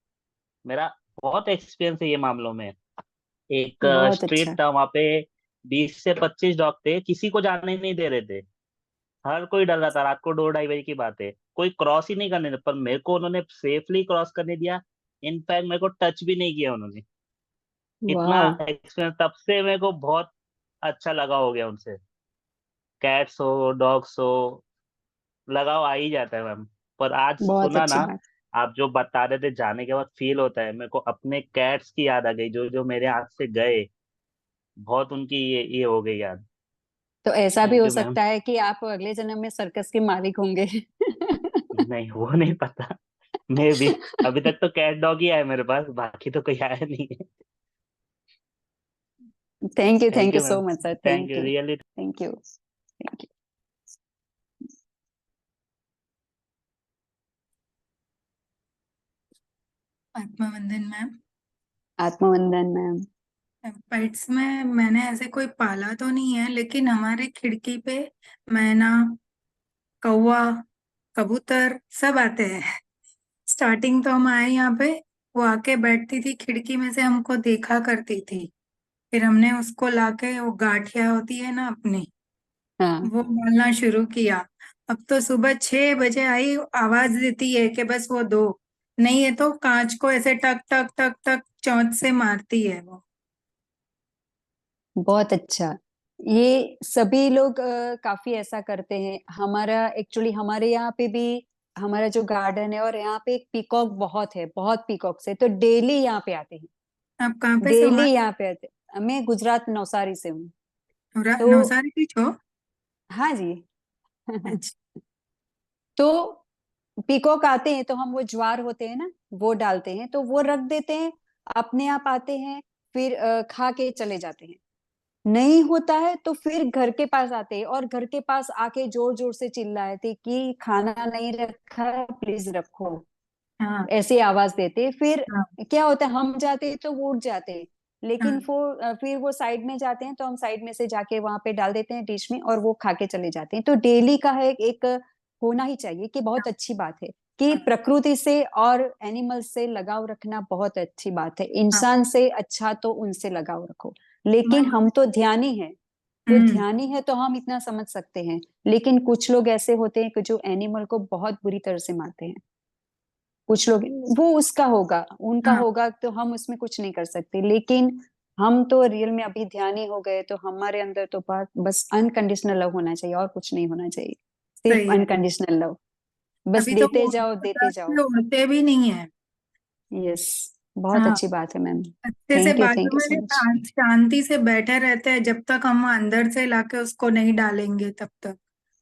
S3: मेरा बहुत एक्सपीरियंस है ये मामलों में। एक
S1: बहुत अच्छा।
S3: स्ट्रीट था वहां पे, 20 से 25 डॉग थे, किसी को जाने ही नहीं दे रहे थे। हर कोई डर रहा था, रात को 2-2:30 बजे की बात है, कोई क्रॉस ही नहीं करने दिया, पर मेरे को उन्होंने सेफली क्रॉस करने दिया। इनफैक्ट मेरे को टच भी नहीं किया उन्होंने। इतना
S1: वाह।
S3: एक्सपीरियंस तब से मेरे को बहुत अच्छा लगा हो गया उनसे। कैट्स हो, डॉग्स हो, लगाव आ ही जाता है मैम। पर आज
S1: बहुत
S3: सुना
S1: अच्छी
S3: ना,
S1: बात।
S3: आप जो बता रहे थे, जाने के बाद फील होता है, मेरे को अपने कैट्स की याद आ गई, जो जो मेरे हाथ से गए। बहुत उनकी ये हो गई याद।
S1: तो ऐसा भी
S3: थैंक
S1: हो
S3: यू मैम।
S1: सकता है कि आप अगले जन्म में सर्कस के मालिक होंगे।
S3: नहीं, वो नहीं पता। मैं भी, अभी तक तो कैट डॉग ही आया मेरे पास, बाकी तो कोई आया नहीं है। Thank
S1: thank you
S3: you
S1: so
S3: ma'am.
S1: Much sir,
S3: thank
S1: thank
S3: you
S1: you.
S3: Really.
S1: Thank you. Thank you.
S4: आत्मवंदन मैम।
S1: आत्मवंदन मैम।
S4: पेट्स में मैंने ऐसे कोई पाला तो नहीं है, लेकिन हमारे खिड़की पे मैना, कौवा, कबूतर सब आते हैं। स्टार्टिंग तो हम आए यहाँ पे, वो आके बैठती थी खिड़की में से, हमको देखा करती थी। फिर हमने उसको लाके, वो गांठिया होती है ना अपनी,
S1: हाँ।
S4: वो डालना शुरू किया। अब तो सुबह 6 बजे आई, आवाज देती है कि बस वो दो, नहीं है तो कांच को ऐसे टक टक टक टक चोंच से मारती है वो।
S1: बहुत अच्छा। ये सभी लोग काफी ऐसा करते हैं। हमारा एक्चुअली हमारे यहाँ पे भी, हमारा जो गार्डन है, और यहाँ पे एक पीकॉक बहुत है, बहुत पीकॉक्स है, तो डेली यहाँ पे आते हैं।
S4: आप कहाँ पे से हो
S1: डेली
S4: आप?
S1: यहाँ पे आते हैं। मैं गुजरात नवसारी से हूँ। तो
S4: नवसारी की हो?
S1: हाँ जी।
S4: अच्छा।
S1: तो पीकॉक आते हैं तो हम वो ज्वार होते हैं ना, वो डालते हैं, तो वो रख देते हैं, अपने आप आते हैं, फिर खा के चले जाते हैं। नहीं होता है तो फिर घर के पास आते हैं, और घर के पास आके जोर जोर से चिल्लाए थे कि खाना नहीं रखा है, प्लीज रखो।
S4: हाँ
S1: ऐसी आवाज देते, फिर
S4: हाँ
S1: क्या होता है, हम जाते हैं तो वो उठ जाते हैं। लेकिन
S4: हाँ
S1: फिर वो साइड में जाते हैं, तो हम साइड में से जाके वहां पे डाल देते हैं डिश में, और वो खा के चले जाते हैं। तो डेली का है एक होना ही चाहिए, कि बहुत अच्छी बात है कि
S4: हाँ
S1: प्रकृति से और एनिमल से लगाव रखना बहुत अच्छी बात है।
S4: हाँ।
S1: इंसान से अच्छा तो उनसे लगाव रखो, लेकिन
S4: मैम,
S1: हम तो ध्यानी है। वो
S4: हम्म।
S1: ध्यानी है तो हम इतना समझ सकते हैं, लेकिन कुछ लोग ऐसे होते हैं कि जो एनिमल को बहुत बुरी तरह से मारते हैं। कुछ लोग, वो उसका होगा, उनका
S4: हाँ,
S1: होगा, तो हम उसमें कुछ नहीं कर सकते। लेकिन हम तो रियल में अभी ध्यानी हो गए, तो हमारे अंदर तो बस अनकंडीशनल लव होना चाहिए, और कुछ नहीं होना चाहिए, सिर्फ
S4: सही है।
S1: Unconditional love. बस
S4: अभी तो
S1: देते
S4: वो
S1: जाओ, देते जाओ।
S4: उड़ते भी नहीं है।
S1: यस, बहुत
S4: हाँ,
S1: अच्छी बात है मैम।
S4: अच्छे से बाजू
S1: थैंक यू
S4: में
S1: सो
S4: भी
S1: मच।
S4: शांति से बैठे रहते हैं, जब तक हम अंदर से लाके उसको नहीं डालेंगे तब तक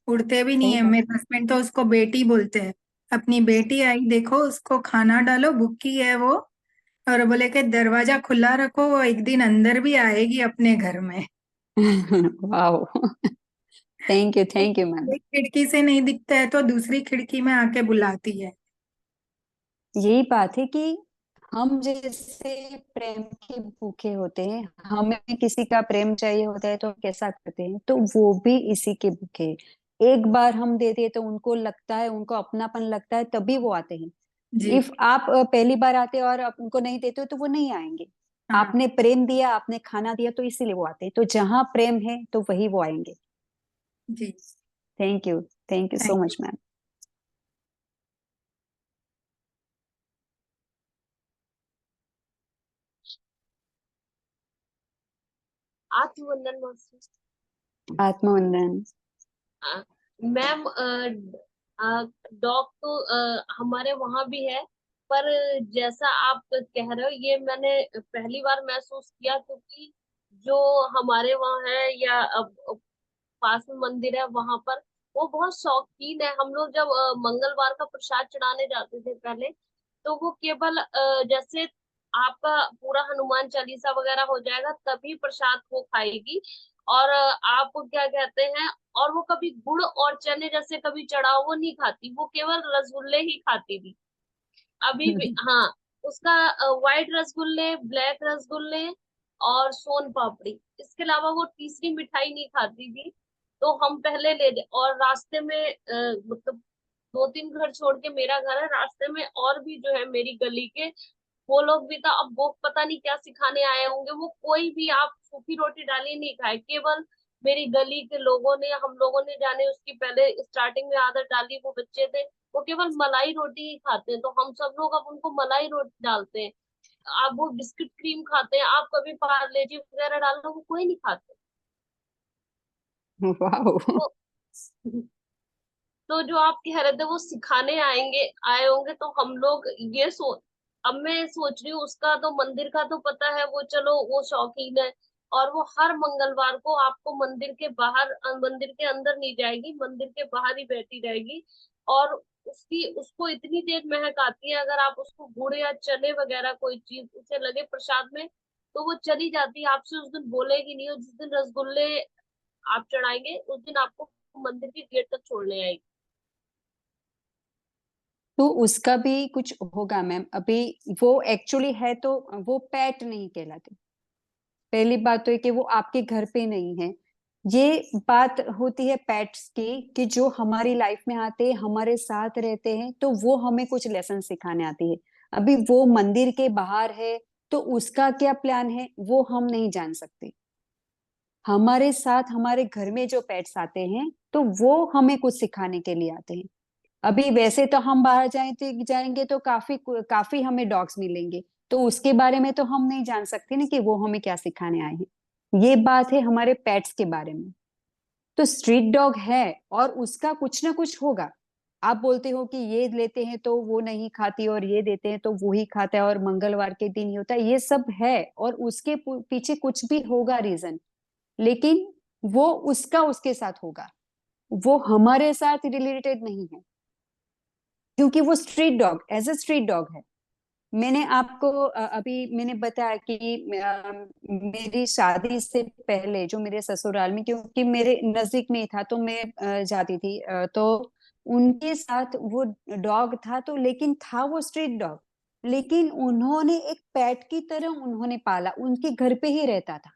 S4: उड़ते भी नहीं
S1: सही
S4: है।
S1: बात।
S4: मेरे हस्बैंड तो उसको बेटी बोलते हैं। अपनी बेटी आई, देखो उसको खाना डालो, भूखी है वो। और बोले कि दरवाजा खुला रखो, वो एक दिन अंदर भी आएगी अपने घर में।
S1: वाओ। Thank you ma'am.
S4: एक खिड़की से नहीं दिखता है तो दूसरी खिड़की में आके बुलाती है।
S1: यही बात है कि हम जैसे प्रेम के भूखे होते हैं, हमें किसी का प्रेम चाहिए होता है तो हम कैसा करते हैं, तो वो भी इसी के भूखे हैं। एक बार हम देते हैं तो उनको लगता है, उनको अपनापन लगता है, तभी वो आते हैं।
S4: जी।
S1: इफ आप पहली बार आते और आप उनको नहीं देते हो तो वो नहीं आएंगे।
S4: हाँ।
S1: आपने प्रेम दिया, आपने खाना दिया, तो इसीलिए वो आते हैं। तो जहां प्रेम है तो वही वो आएंगे।
S4: जी।
S1: Thank you. Thank you so
S4: thank
S1: much ma'am.
S5: आत्मवंदन मास्टर।
S1: आत्मवंदन।
S5: मैम, डॉग तो हमारे वहां भी है, पर जैसा आप कह रहे हो ये मैंने पहली बार महसूस किया, क्योंकि जो हमारे वहाँ है या पास में मंदिर है वहां पर वो बहुत शौकीन है। हम लोग जब मंगलवार का प्रसाद चढ़ाने जाते थे पहले, तो वो केवल जैसे आपका पूरा हनुमान चालीसा वगैरह हो जाएगा तभी प्रसाद वो खाएगी। और आप क्या कहते हैं, और वो कभी गुड़ और चने जैसे कभी चढ़ा वो नहीं खाती, वो केवल रसगुल्ले ही खाती थी अभी भी। हाँ, उसका व्हाइट रसगुल्ले, ब्लैक रसगुल्ले और सोन पापड़ी, इसके अलावा वो तीसरी मिठाई नहीं खाती थी। तो हम पहले ले गए, और रास्ते में मतलब 2-3 घर छोड़ के मेरा घर है, रास्ते में और भी जो है मेरी गली के वो लोग भी था। अब वो पता नहीं क्या सिखाने आए होंगे, वो कोई भी आप सूखी रोटी डाली नहीं खाए, केवल मेरी गली के लोगों ने, हम लोगों ने जाने उसकी पहले स्टार्टिंग में आदत डाली, वो बच्चे थे वो केवल मलाई रोटी ही खाते हैं, तो हम सब लोग अब उनको मलाई रोटी डालते हैं। आप वो बिस्किट क्रीम खाते हैं, आप कभी पार्ले जी वगैरह डाल लो, वो कोई नहीं खाते।
S1: वाओ।
S5: तो तो जो आप कह रहे थे वो सिखाने आए होंगे, तो हम लोग ये अब मैं सोच रही हूँ, उसका तो मंदिर का तो पता है, वो चलो वो शौकीन है, और वो हर मंगलवार को आपको मंदिर के बाहर, मंदिर के अंदर नहीं जाएगी, मंदिर के बाहर ही बैठी रहेगी। और उसको इतनी देर महक आती है, अगर आप उसको गुड़ या चने वगैरह कोई चीज उसे लगे प्रसाद में, तो वो चली जाती है, आपसे उस दिन बोलेगी नहीं। और जिस दिन रसगुल्ले आप चढ़ाएंगे उस दिन आपको मंदिर के गेट तक छोड़ने आएगी।
S1: तो उसका भी कुछ होगा मैम। अभी वो एक्चुअली है तो वो पेट नहीं कहलाते। पहली बात तो है कि वो आपके घर पे नहीं है। ये बात होती है पेट्स की, कि जो हमारी लाइफ में आते हैं, हमारे साथ रहते हैं, तो वो हमें कुछ लेसन सिखाने आती है। अभी वो मंदिर के बाहर है तो उसका क्या प्लान है वो हम नहीं जान सकते। हमारे साथ हमारे घर में जो पेट्स आते हैं तो वो हमें कुछ सिखाने के लिए आते हैं। अभी वैसे तो हम बाहर जाएंगे तो काफी काफी हमें डॉग्स मिलेंगे, तो उसके बारे में तो हम नहीं जान सकते ना कि वो हमें क्या सिखाने आए हैं। ये बात है हमारे पेट्स के बारे में। तो स्ट्रीट डॉग है और उसका कुछ ना कुछ होगा। आप बोलते हो कि ये लेते हैं तो वो नहीं खाती, और ये देते हैं तो वो ही खाता है, और मंगलवार के दिन ही होता है, ये सब है, और उसके पीछे कुछ भी होगा रीजन। लेकिन वो उसका उसके साथ होगा, वो हमारे साथ रिलेटेड नहीं है, क्योंकि वो street dog as a street dog है। मैंने आपको अभी मैंने बताया कि मेरी शादी से पहले जो मेरे ससुराल में, क्योंकि मेरे नजदीक में ही था तो मैं जाती थी, तो उनके साथ वो डॉग था, तो लेकिन था वो स्ट्रीट डॉग। लेकिन उन्होंने एक पेट की तरह उन्होंने पाला, उनके घर पे ही रहता था,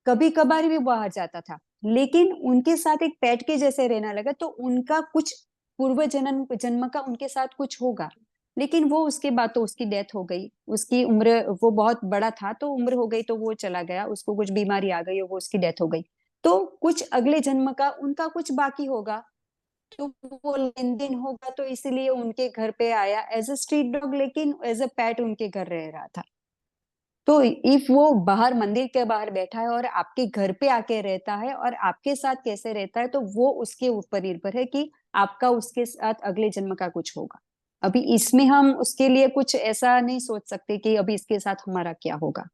S1: कभी कभार भी बाहर जाता था, लेकिन उनके साथ एक पेट के जैसे रहना लगा। तो उनका कुछ पूर्व जन्म जन्म का उनके साथ कुछ होगा। लेकिन वो उसके बाद तो उसकी डेथ हो गई, उसकी उम्र, वो बहुत बड़ा था तो उम्र हो गई तो वो चला गया, उसको कुछ बीमारी आ गई और वो उसकी डेथ हो गई। तो कुछ अगले जन्म का उनका कुछ बाकी होगा, तो वो लेन देन होगा, तो इसीलिए उनके घर पे आया एज अ स्ट्रीट डॉग, लेकिन एज अ पेट उनके घर रह रहा था। तो इफ वो बाहर मंदिर के बाहर बैठा है और आपके घर पे आके रहता है और आपके साथ कैसे रहता है, तो वो उसके ऊपर निर्भर है कि आपका उसके साथ अगले जन्म का कुछ होगा। अभी इसमें हम उसके लिए कुछ ऐसा नहीं सोच सकते कि अभी इसके साथ हमारा क्या होगा।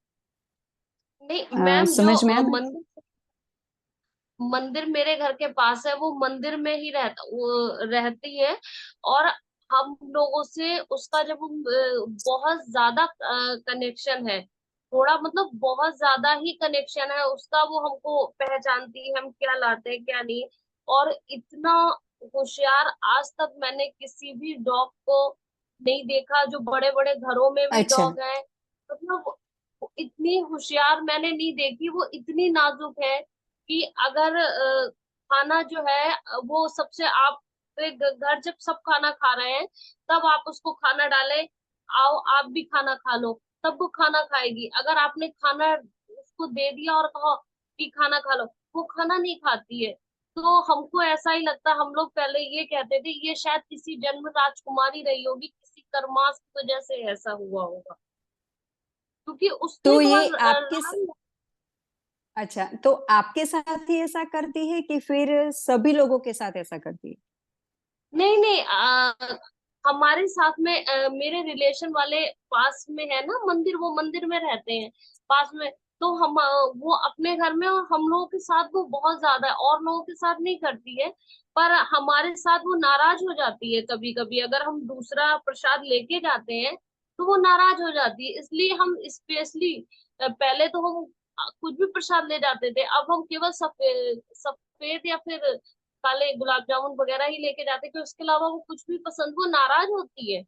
S5: नहीं मैम, जो
S1: समझ में आया ना?
S5: मंदिर मेरे घर के पास है, वो मंदिर में ही वो रहती है। और हम लोगों से उसका जब बहुत ज्यादा कनेक्शन है, थोड़ा मतलब बहुत ज्यादा ही कनेक्शन है उसका। वो हमको पहचानती है, हम क्या लाते हैं क्या नहीं। और इतना होशियार आज तक मैंने किसी भी डॉग को नहीं देखा। जो बड़े बड़े घरों में भी
S1: अच्छा।
S5: डॉग है, मतलब वो इतनी होशियार मैंने नहीं देखी। वो इतनी नाजुक है कि अगर खाना जो है वो सबसे आप घर जब सब खाना खा रहे हैं, तब आप उसको खाना डालें, आओ आप भी खाना खा लो, तब वो खाना खाएगी। अगर आपने खाना उसको दे दिया और कहा कि खाना खा लो, वो खाना नहीं खाती है। तो हमको ऐसा ही लगता, हम लोग पहले ये कहते थे ये शायद किसी जन्म राजकुमारी रही होगी, किसी कर्मास की वजह से ऐसा हुआ होगा, क्योंकि उसने
S1: तो ये
S5: बहुत
S1: अच्छा, तो आपके साथ ही ऐसा करती है कि फिर सभी लोगों के साथ ऐसा करती है?
S5: नहीं नहीं, हमारे साथ में मेरे रिलेशन वाले पास में है ना मंदिर, वो मंदिर में रहते हैं पास में। तो हम वो अपने घर में, और हम लोगों के साथ वो बहुत ज्यादा है, और लोगों के साथ नहीं करती है। पर हमारे साथ वो नाराज हो जाती है कभी कभी, अगर हम दूसरा प्रसाद लेके जाते हैं तो वो नाराज हो जाती है। इसलिए हम स्पेशली, पहले तो हम कुछ भी प्रसाद ले जाते थे, अब हम केवल सफेद सफेद या फिर काले गुलाब जामुन वगैरह ही लेके जाते, कि उसके अलावा वो कुछ भी पसंद, वो नाराज होती है।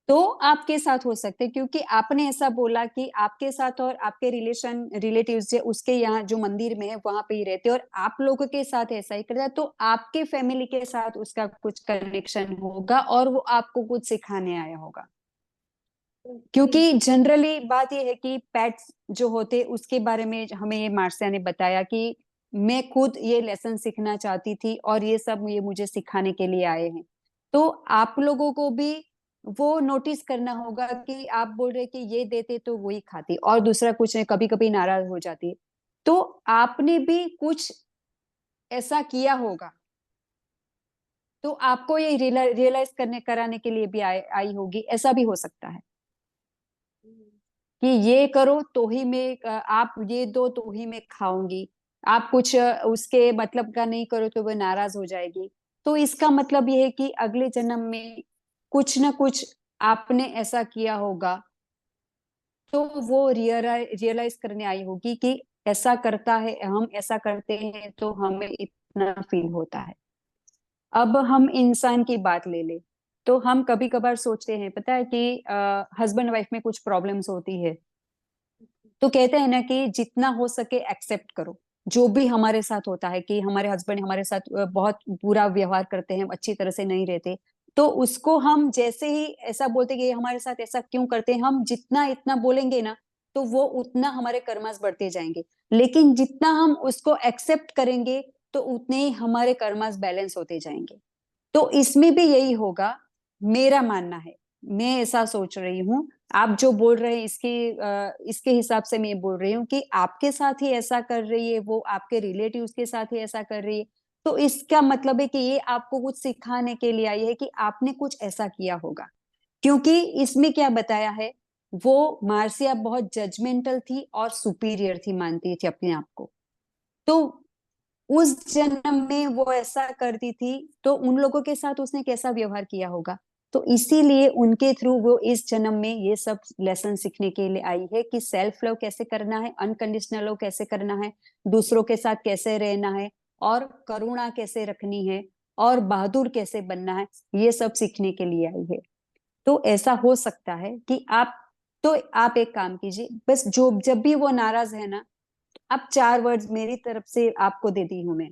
S1: तो आपके साथ हो सकते, क्योंकि आपने ऐसा बोला कि आपके साथ और आपके रिलेटिव्स जो उसके यहाँ जो मंदिर में है वहां पे ही रहते और आप लोगों के साथ ऐसा ही करता है, तो आपके फैमिली के साथ उसका कुछ कनेक्शन होगा और वो आपको कुछ सिखाने आया होगा।
S5: जी।
S1: क्योंकि जनरली बात यह है कि पेट्स जो होते उसके बारे में हमें ये मार्सिया ने बताया कि मैं खुद ये लेसन सीखना चाहती थी और ये सब ये मुझे सिखाने के लिए आए हैं। तो आप लोगों को भी वो नोटिस करना होगा कि आप बोल रहे कि ये देते तो वही खाती और दूसरा कुछ नहीं, कभी कभी नाराज हो जाती। तो आपने भी कुछ ऐसा किया होगा, तो आपको ये रियलाइज करने कराने के लिए भी आई होगी, ऐसा भी हो सकता है कि ये करो तो ही मैं आप ये दो तो ही मैं खाऊंगी, आप कुछ उसके मतलब का नहीं करो तो वो नाराज हो जाएगी। तो इसका मतलब ये है कि अगले जन्म में कुछ ना कुछ आपने ऐसा किया होगा, तो वो रियलाइज करने आई होगी कि ऐसा करता है, हम ऐसा करते हैं तो हमें इतना फील होता है। अब हम इंसान की बात ले ले, तो हम कभी कभार सोचते हैं, पता है कि हस्बैंड वाइफ में कुछ प्रॉब्लम्स होती है, तो कहते हैं ना कि जितना हो सके एक्सेप्ट करो। जो भी हमारे साथ होता है कि हमारे हस्बैंड हमारे साथ बहुत बुरा व्यवहार करते हैं, अच्छी तरह से नहीं रहते, तो उसको हम जैसे ही ऐसा बोलते कि ये हमारे साथ ऐसा क्यों करते हैं, हम जितना इतना बोलेंगे ना, तो वो उतना हमारे कर्मास बढ़ते जाएंगे। लेकिन जितना हम उसको एक्सेप्ट करेंगे, तो उतने ही हमारे कर्मास बैलेंस होते जाएंगे। तो इसमें भी यही होगा, मेरा मानना है, मैं ऐसा सोच रही हूँ। आप जो बोल रहे हैं इसके हिसाब से मैं बोल रही हूँ कि आपके साथ ही ऐसा कर रही है, वो आपके रिलेटिव्स के साथ ही ऐसा कर रही है, तो इसका मतलब है कि ये आपको कुछ सिखाने के लिए आई है कि आपने कुछ ऐसा किया होगा। क्योंकि इसमें क्या बताया है, वो मार्सिया बहुत जजमेंटल थी और सुपीरियर थी, मानती थी अपने आप को। तो उस जन्म में वो ऐसा करती थी, तो उन लोगों के साथ उसने कैसा व्यवहार किया होगा। तो इसीलिए उनके थ्रू वो इस जन्म में ये सब लेसन सीखने के लिए आई है कि सेल्फ लव कैसे करना है, अनकंडीशनल लव कैसे करना है, दूसरों के साथ कैसे रहना है, और करुणा कैसे रखनी है, और बहादुर कैसे बनना है, ये सब सीखने के लिए आई है। तो ऐसा हो सकता है कि आप एक काम कीजिए, बस जो जब भी वो नाराज है ना, अब 4 वर्ड्स मेरी तरफ से आपको दे दी हूं मैं।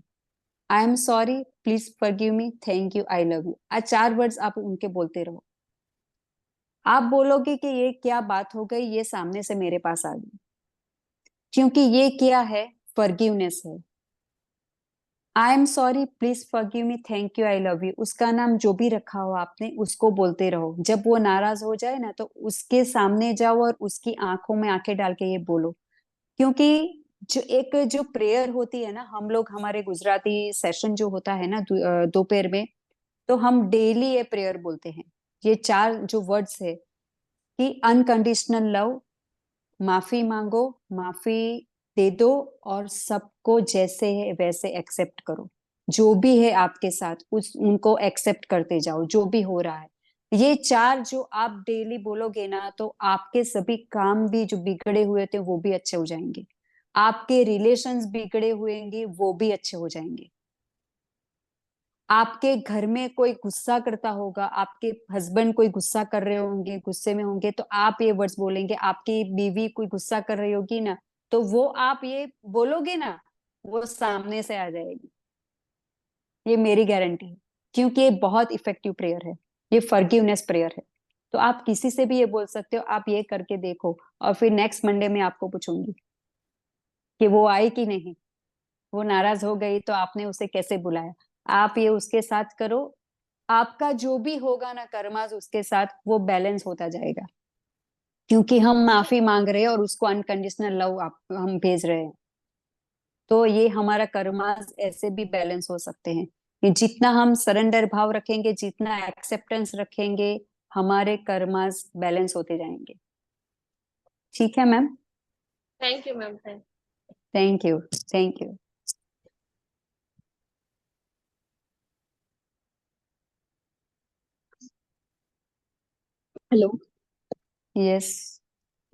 S1: I am sorry, please forgive me, thank you, I love you. आज 4 वर्ड्स आप उनके बोलते रहो। आप बोलोगे कि ये क्या बात हो गई, ये सामने से मेरे पास आ गई। क्योंकि ये क्या है, फॉरगिवनेस है। I am sorry, please forgive me, thank you, I love you, उसका नाम जो भी रखा हो आपने उसको बोलते रहो। जब वो नाराज हो जाए ना तो उसके सामने जाओ और उसकी आंखों में आंखें डाल के ये बोलो। क्योंकि जो प्रेयर होती है ना, हम लोग हमारे गुजराती सेशन जो होता है ना दोपहर में, तो हम डेली ये प्रेयर बोलते हैं। ये 4 जो वर्ड्स है कि अनकंडीशनल लव, माफी मांगो, माफी दे दो, और सबको जैसे है वैसे एक्सेप्ट करो। जो भी है आपके साथ उनको एक्सेप्ट करते जाओ, जो भी हो रहा है। ये 4 जो आप डेली बोलोगे ना, तो आपके सभी काम भी जो बिगड़े हुए थे वो भी अच्छे हो जाएंगे। आपके रिलेशंस बिगड़े हुएंगे वो भी अच्छे हो जाएंगे। आपके घर में कोई गुस्सा करता होगा, आपके हस्बैंड कोई गुस्सा कर रहे होंगे, गुस्से में होंगे, तो आप ये वर्ड्स बोलेंगे। आपकी बीवी कोई गुस्सा कर रही होगी ना, तो वो आप ये बोलोगे ना, वो सामने से आ जाएगी। ये मेरी गारंटी है, क्योंकि ये बहुत इफेक्टिव प्रेयर है। ये फॉरगिवनेस प्रेयर है। तो आप किसी से भी ये बोल सकते हो, आप ये करके देखो, और फिर नेक्स्ट मंडे में आपको पूछूंगी कि वो आई कि नहीं, वो नाराज हो गई तो आपने उसे कैसे बुलाया। आप ये उसके साथ करो, आपका जो भी होगा ना कर्मास उसके साथ, वो बैलेंस होता जाएगा। क्योंकि हम माफी मांग रहे हैं और उसको अनकंडीशनल लव आप हम भेज रहे हैं, तो ये हमारा कर्मास ऐसे भी बैलेंस हो सकते हैं कि जितना हम सरेंडर भाव रखेंगे, जितना एक्सेप्टेंस रखेंगे, हमारे कर्मास बैलेंस होते जाएंगे। ठीक है ma'am?
S5: Thank you ma'am, thank.
S1: Thank you, thank you.
S6: Hello.
S1: Yes,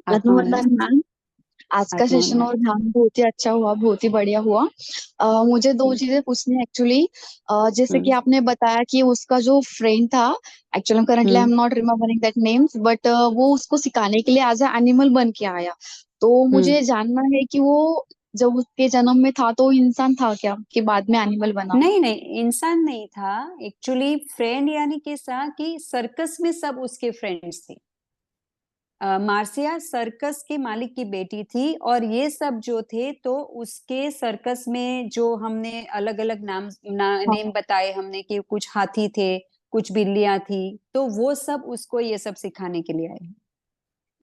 S6: आत्मवंदन
S1: आत्मवंदन।
S6: मैम। आज का सेशन
S1: आत्मवंदन।
S6: और ध्यान बहुत ही अच्छा हुआ, बहुत ही बढ़िया हुआ। मुझे दो चीजें पूछनी है एक्चुअली। जैसे कि
S1: हम्म।
S6: आपने बताया कि उसका जो फ्रेंड था, actually currently I am
S1: hmm.
S6: Not remembering that names, but वो उसको सिखाने के लिए एज ए एनिमल बन के आया। तो मुझे
S1: हम्म।
S6: जानना है कि वो जब उसके जन्म में था तो इंसान था क्या, कि बाद में एनिमल बना?
S1: नहीं नहीं, इंसान नहीं था। एक्चुअली फ्रेंड यानी कैसा कि सर्कस में सब उसके फ्रेंड्स थे। मार्सिया सर्कस के मालिक की बेटी थी, और ये सब जो थे तो उसके सर्कस में जो हमने अलग अलग नेम बताए हमने कि कुछ हाथी थे, कुछ बिल्लियां थी, तो वो सब उसको ये सब सिखाने के लिए आए।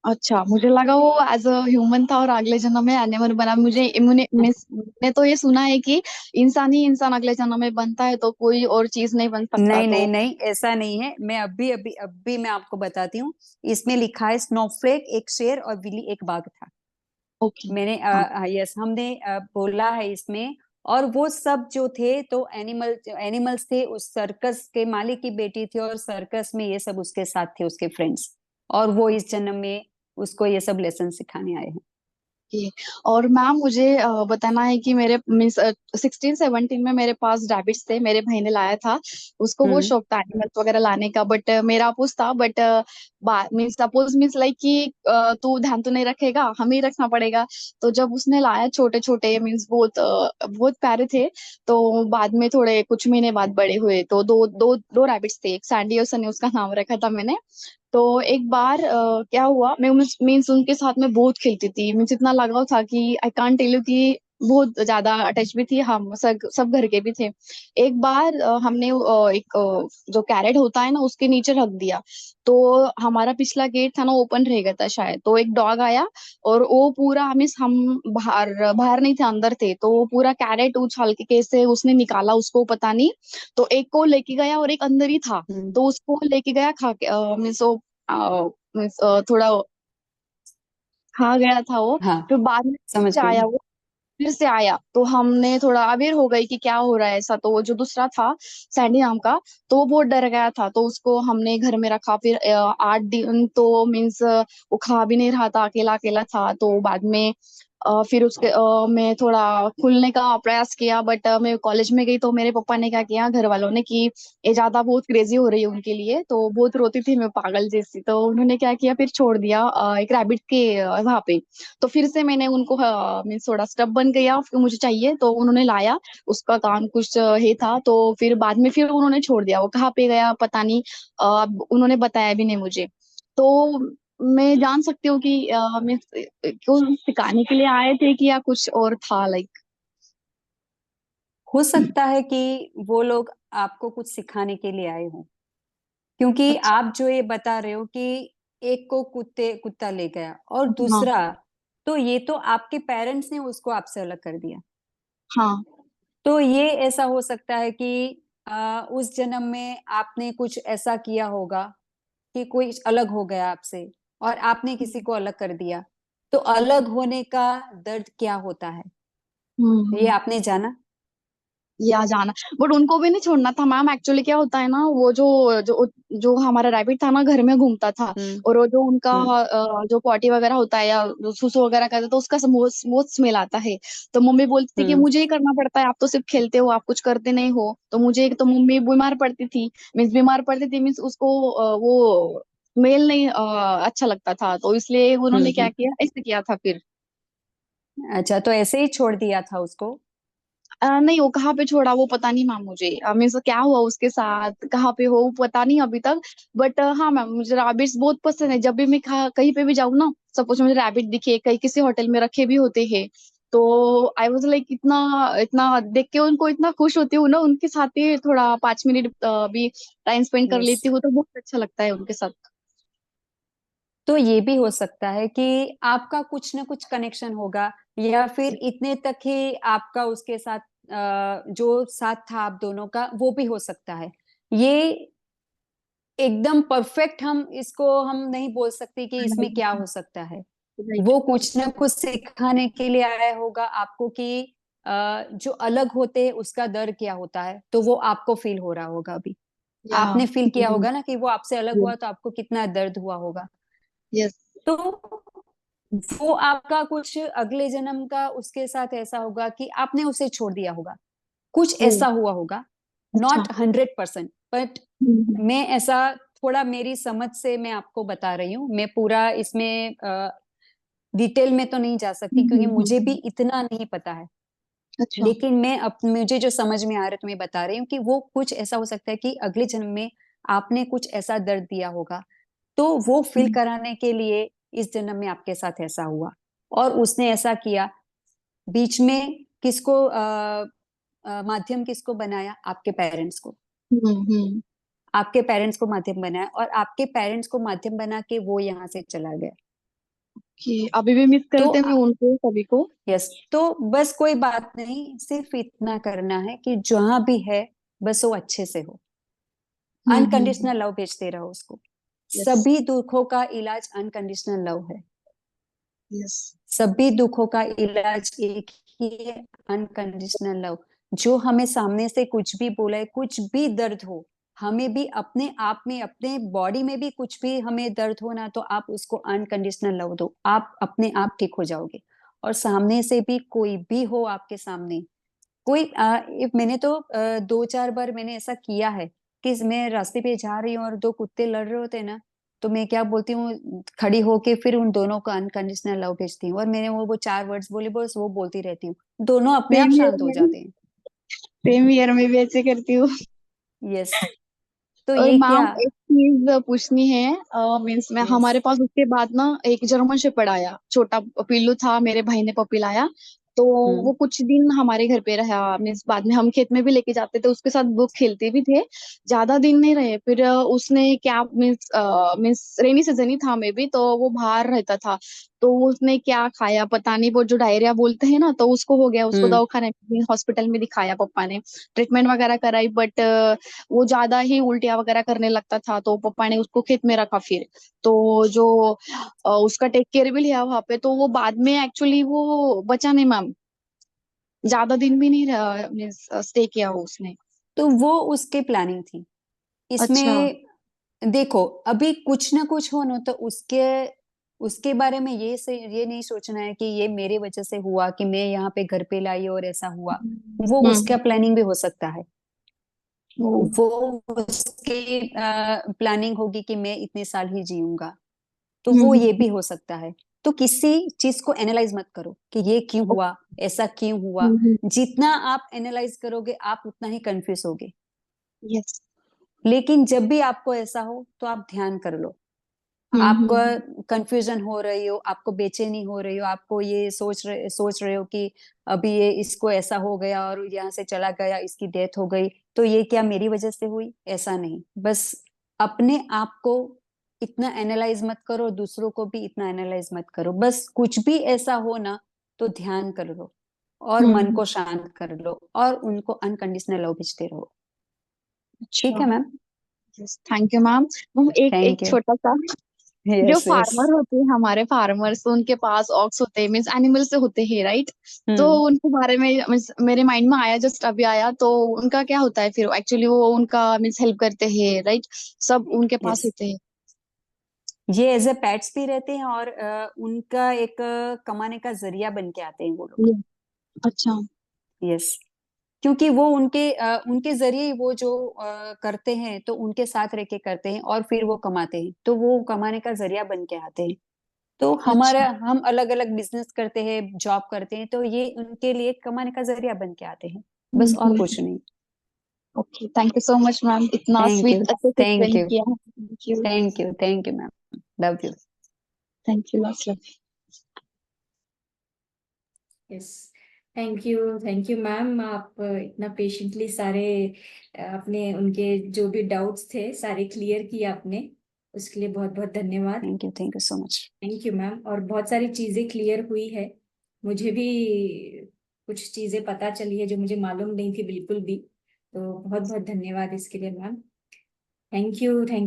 S6: अच्छा, मुझे लगा वो एज अ ह्यूमन था और अगले जन्म में एनिमल बना। मुझे मैंने तो ये सुना है कि इंसान ही इंसान अगले जन्म में बनता है, तो कोई और चीज नहीं बन सकता।
S1: नहीं नहीं
S6: तो
S1: नहीं, ऐसा नहीं है। मैं अभी अभी अभी मैं आपको बताती हूँ। इसमें लिखा है स्नोफ्लेक एक शेर और विली एक बाघ था।
S6: ओके।
S1: मैंने
S6: हाँ।
S1: यस, हमने बोला है इसमें। और वो सब जो थे तो एनिमल्स थे, उस सर्कस के मालिक की बेटी थी, और सर्कस में ये सब उसके साथ थे, उसके फ्रेंड्स। और वो इस जन्म में उसको ये सब लेसन सिखाने आए हैं।
S6: ओके। और मैम मुझे बताना है कि मेरे मीन्स 16-17 में मेरे पास रैबिट्स थे, मेरे भाई ने लाया था। उसको वो
S1: हम्म।
S6: शौक था एनिमल्स वगैरह लाने का, बट मेरा अपोज था। But means suppose means like कि तू ध्यान तो नहीं रखेगा, हमें ही रखना पड़ेगा। तो जब उसने लाया छोटे छोटे मीन्स बहुत बहुत प्यारे थे। तो बाद में थोड़े कुछ महीने बाद बड़े हुए, तो दो दो दो रैबिट्स थे, एक सैंडी और सनी उसका नाम रखा था मैंने। तो एक बार क्या हुआ, मैं मीन्स उनके साथ में बहुत खेलती थी, मीन्स इतना लगाव था कि आई कांट टेल यू कि बहुत ज्यादा अटैच भी थी हम, सब घर के भी थे। एक बार हमने एक जो कैरेट होता है ना उसके नीचे रख दिया। तो हमारा पिछला गेट था ना ओपन रह गया था शायद, तो एक डॉग आया और वो पूरा मीन्स हम बाहर बाहर नहीं थे, अंदर थे, तो वो पूरा कैरेट उछाल के कैसे उसने निकाला उसको पता नहीं। तो एक को लेके गया और एक अंदर ही था।
S1: हम्म।
S6: तो उसको लेके गया खा के मीन्स वो मीन्स थोड़ा खा गया था वो।
S1: हाँ,
S6: फिर बाद में फिर
S1: समझ
S6: से
S1: गई।
S6: आया वो, फिर से आया, तो हमने थोड़ा अवेयर हो गई कि क्या हो रहा है ऐसा। तो वो जो दूसरा था सैंडी नाम का, तो वो बहुत डर गया था, तो उसको हमने घर में रखा। फिर 8 दिन तो मीन्स वो खा भी नहीं रहा था, अकेला अकेला था। तो बाद में फिर उसके मैं थोड़ा खुलने का प्रयास किया, बट मैं कॉलेज में गई तो मेरे पापा ने क्या किया घर वालों ने कि ये ज्यादा बहुत क्रेजी हो रही है उनके लिए, तो बहुत रोती थी मैं पागल जैसी। तो उन्होंने क्या किया, फिर छोड़ दिया एक रैबिट के वहां पे। तो फिर से मैंने उनको मीन्स थोड़ा स्टब बन गया, फिर मुझे चाहिए तो उन्होंने लाया। उसका काम कुछ है था, तो फिर बाद में फिर उन्होंने छोड़ दिया, वो कहाँ पे गया पता नहीं। उन्होंने बताया भी नहीं मुझे। तो मैं जान सकती हूँ कि मीन्स क्यों सिखाने के लिए आए थे कि या कुछ और था लाइक?
S1: हो सकता है कि वो लोग आपको कुछ सिखाने के लिए आए हों, क्योंकि
S6: अच्छा।
S1: आप जो ये बता रहे हो कि एक को कुत्ता ले गया और
S6: हाँ
S1: दूसरा, तो ये तो आपके पेरेंट्स ने उसको आपसे अलग कर दिया।
S6: हाँ।
S1: तो ये ऐसा हो सकता है कि उस जन्म में आपने कुछ ऐसा किया होगा कि कोई अलग हो गया आपसे और आपने किसी को अलग कर दिया। तो अलग होने का दर्द क्या होता है, ये
S6: हम्म।
S1: आपने जाना?
S6: या जाना, बट उनको भी नहीं छोड़ना था मैम। एक्चुअली क्या होता है ना, वो जो जो जो हमारा रैबिट था ना, घर में घूमता था।
S1: हम्म।
S6: और वो जो उनका
S1: हम्म।
S6: जो पॉटी वगैरह होता है या जो सुसु वगैरह करता है, तो उसका बहुत स्मेल आता है। तो मम्मी बोलती थी कि
S1: हम्म।
S6: मुझे ही करना पड़ता है, आप तो सिर्फ खेलते हो, आप कुछ करते नहीं हो। तो मुझे, तो मम्मी बीमार पड़ती थी। मीन्स उसको वो स्मेल नहीं अच्छा लगता था, तो इसलिए उन्होंने क्या
S1: हम्म।
S6: किया, ऐसे किया था फिर।
S1: अच्छा, तो ऐसे ही छोड़ दिया था उसको?
S6: नहीं, वो कहाँ पे छोड़ा वो पता नहीं मैम मुझे। मीन्स क्या हुआ उसके साथ, कहाँ पे हो, वो पता नहीं अभी तक। बट हाँ मैम, मुझे रैबिट्स बहुत पसंद है। जब भी मैं कहीं पे भी जाऊँ ना, सपोज मुझे रैबिट दिखे, कहीं किसी होटल में रखे भी होते हैं, तो आई वाज लाइक, इतना इतना देख के उनको इतना खुश होती हूँ ना, उनके साथ ही थोड़ा 5 मिनट भी टाइम स्पेंड कर
S1: यस।
S6: लेती हूँ, तो बहुत अच्छा लगता है उनके साथ।
S1: तो ये भी हो सकता है कि आपका कुछ ना कुछ कनेक्शन होगा, या फिर इतने तक ही आपका उसके साथ जो साथ था आप दोनों का, वो भी हो सकता है। ये एकदम परफेक्ट हम नहीं बोल सकते कि इसमें क्या हो सकता है।
S6: राइट।
S1: वो कुछ ना कुछ सिखाने के लिए आया होगा आपको कि जो अलग होते हैं उसका दर्द क्या होता है, तो वो आपको फील हो रहा होगा अभी।
S6: या।
S1: आपने फील किया होगा ना कि वो आपसे अलग
S6: यस।
S1: हुआ तो आपको कितना दर्द हुआ होगा।
S6: यस।
S1: तो वो आपका कुछ अगले जन्म का उसके साथ ऐसा होगा कि आपने उसे छोड़ दिया होगा, कुछ
S6: ओ।
S1: ऐसा हुआ होगा।
S6: अच्छा।
S1: नॉट 100%, बट
S6: हम्म।
S1: मैं ऐसा थोड़ा मेरी समझ से मैं आपको बता रही हूँ। मैं पूरा इसमें डिटेल में तो नहीं जा सकती क्योंकि मुझे भी
S6: हम्म।
S1: इतना नहीं पता है।
S6: अच्छा।
S1: लेकिन मुझे जो समझ में आ रहा है तुम्हें बता रही हूँ कि वो कुछ ऐसा हो सकता है कि अगले जन्म में आपने कुछ ऐसा दर्द दिया होगा, तो वो फील
S6: हम्म।
S1: कराने के लिए इस जन्म में आपके साथ ऐसा हुआ। और उसने ऐसा किया, बीच में माध्यम किसको बनाया? आपके पेरेंट्स को।
S6: हम्म।
S1: आपके पेरेंट्स को माध्यम बनाया और आपके पेरेंट्स को माध्यम बना के वो यहाँ से चला गया।
S6: कि अभी भी मिस
S1: तो
S6: करते हैं उनको सभी को।
S1: यस, तो बस कोई बात नहीं, सिर्फ इतना करना है कि जहां भी है बस वो अच्छे से हो। अनकंडीशनल लव भेजते रहो उसको।
S6: यस।
S1: सभी दुखों का इलाज अनकंडीशनल लव है।
S6: यस।
S1: सभी दुखों का इलाज एक ही है, अनकंडीशनल लव। जो हमें सामने से कुछ भी बोला है, कुछ भी दर्द हो, हमें भी अपने आप में, अपने बॉडी में भी कुछ भी हमें दर्द हो ना, तो आप उसको अनकंडीशनल लव दो, आप अपने आप ठीक हो जाओगे। और सामने से भी कोई भी हो आपके सामने, कोई मैंने तो 2-4 बार मैंने ऐसा किया है कि मैं रास्ते पे जा रही हूँ और दो कुत्ते लड़ रहे होते हैं ना, तो मैं क्या बोलती हूँ, खड़ी होके फिर उन दोनों को अनकंडीशनल लव भेजती हूँ और मैंने वो 4 वर्ड्स बोले, बस वो बोलती रहती हूँ, दोनों अपने आप
S6: सेम ईयर
S1: शांत हो
S6: में
S1: जाते हैं।
S6: सेम ईयर में भी ऐसे करती हूँ।
S1: यस। तो
S6: और
S1: ये क्या?
S6: मैम एक चीज पूछनी है। मीन्स मैं,
S1: यस।
S6: हमारे पास उसके बाद ना एक जर्मन शेपर्ड आया, छोटा पिल्लू था, मेरे भाई ने पपी लाया। तो
S1: हम्म।
S6: वो कुछ दिन हमारे घर पे रहा। मीन्स बाद में हम खेत में भी लेके जाते थे उसके साथ, वो खेलते भी थे। ज्यादा दिन नहीं रहे, फिर उसने क्या, मीन्स मीन्स रेनी सीजन ही था, में भी तो वो बाहर रहता था। तो उसने क्या खाया पता नहीं, वो जो डायरिया बोलते हैं ना, तो उसको हो गया। उसको
S1: हम्म।
S6: दवाखाने में, हॉस्पिटल में दिखाया, पापा ने ट्रीटमेंट वगैरह कराई, बट वो ज्यादा ही उल्टियाँ वगैरह करने लगता था, तो पापा ने उसको खेत में रखा फिर। तो जो उसका टेक केयर भी लिया वहां पे, तो वो बाद में एक्चुअली वो बचा नहीं मैम। ज्यादा दिन भी नहीं रहा, मीन्स स्टे किया वो उसने।
S1: तो वो उसकी प्लानिंग थी
S6: अच्छा।
S1: इसमें। देखो, अभी कुछ ना कुछ हो ना, तो उसके उसके बारे में ये नहीं सोचना है कि ये मेरे वजह से हुआ, कि मैं यहाँ पे घर पे लाई और ऐसा हुआ। वो उसका
S6: हम्म।
S1: प्लानिंग भी हो सकता है।
S6: वो।
S1: वो उसकी प्लानिंग होगी कि मैं इतने साल ही जीऊंगा, तो वो ये
S6: हम्म।
S1: भी हो सकता है। तो किसी चीज को एनालाइज मत करो कि ये क्यों हुआ, ऐसा क्यों हुआ।
S6: हम्म।
S1: जितना आप एनालाइज करोगे आप उतना ही कंफ्यूज होगे।
S6: यस।
S1: लेकिन जब भी आपको ऐसा हो तो आप ध्यान कर लो। आपको
S6: हम्म।
S1: कंफ्यूजन हो रही हो, आपको बेचैनी हो रही हो, आपको ये सोच रहे हो कि अभी ये इसको ऐसा हो गया और यहाँ से चला गया, इसकी डेथ हो गई, तो ये क्या मेरी वजह से हुई? ऐसा नहीं। बस अपने आप को इतना एनालाइज मत करो, दूसरों को भी इतना एनालाइज मत करो। बस कुछ भी ऐसा हो ना तो ध्यान कर लो और मन को शांत कर लो और उनको अनकंडीशनल लव भेजते रहो। ठीक है ma'am?
S6: Thank you ma'am. Ma'am एक
S1: थैंक यू।
S6: छोटा सा, जो
S1: यस यस।
S6: फार्मर होते हैं हमारे फार्मर्स, उनके पास ऑक्स होते हैं, मीन्स एनिमल्स से होते हैं राइट? तो उनके बारे में मीन्स मेरे माइंड में आया, जस्ट अभी आया, तो उनका क्या होता है फिर? एक्चुअली वो उनका मीन्स हेल्प करते हैं राइट? सब उनके पास
S1: यस,
S6: होते हैं।
S1: ये एज ए पेट्स भी रहते हैं और उनका एक कमाने का जरिया बन के आते हैं वो लोग।
S6: अच्छा।
S1: यस, क्योंकि वो उनके जरिए ही वो जो करते हैं तो उनके साथ रह के करते हैं और फिर वो कमाते हैं, तो वो कमाने का जरिया बन के आते हैं। तो
S6: अच्छा।
S1: हम अलग अलग बिजनेस करते हैं, जॉब करते हैं, तो ये उनके लिए कमाने का जरिया बन के आते हैं, बस और कुछ नहीं।
S6: Okay, thank you so much ma'am, इतना
S1: थैंक
S6: स्वीट
S1: यू।
S6: अच्छे से
S1: थैंक
S6: एक्सप्लेन
S1: यू।
S6: किया। Thank you.
S1: Thank you. Thank you ma'am. Love you.
S6: Thank you love.
S2: Yes, thank you ma'am. आप इतना पेशेंटली सारे अपने उनके जो भी डाउट्स थे सारे क्लियर किए आपने, उसके लिए बहुत बहुत धन्यवाद।
S1: Thank you so much.
S2: Thank you ma'am. और बहुत सारी चीजें क्लियर हुई है, मुझे भी कुछ चीजें पता चली है जो मुझे मालूम नहीं थी बिल्कुल भी, तो बहुत बहुत धन्यवाद इसके लिए ma'am. Thank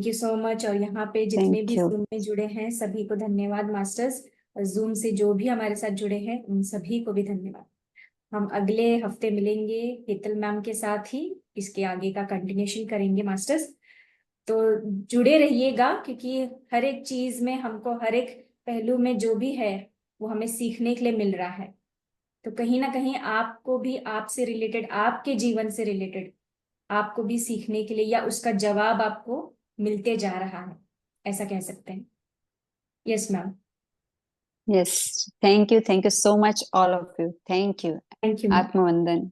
S2: you so much. और यहाँ पे जितने
S1: थैंक
S2: भी
S1: यू।
S2: जूम में जुड़े हैं सभी को धन्यवाद मास्टर्स, और जूम से जो भी हमारे साथ जुड़े हैं उन सभी को भी धन्यवाद। हम अगले हफ्ते मिलेंगे हेतल मैम के साथ ही, इसके आगे का कंटिन्यूशन करेंगे मास्टर्स। तो जुड़े रहिएगा, क्योंकि हर एक चीज में हमको, हर एक पहलू में जो भी है वो हमें सीखने के लिए मिल रहा है। तो कहीं ना कहीं आपको भी आपसे रिलेटेड, आपके जीवन से रिलेटेड आपको भी सीखने के लिए या उसका जवाब आपको मिलते जा रहा है, ऐसा कह सकते हैं। Yes ma'am.
S1: Yes, thank you so much all of you. Thank you.
S2: Thank you ma'am.
S1: आत्मवंदन।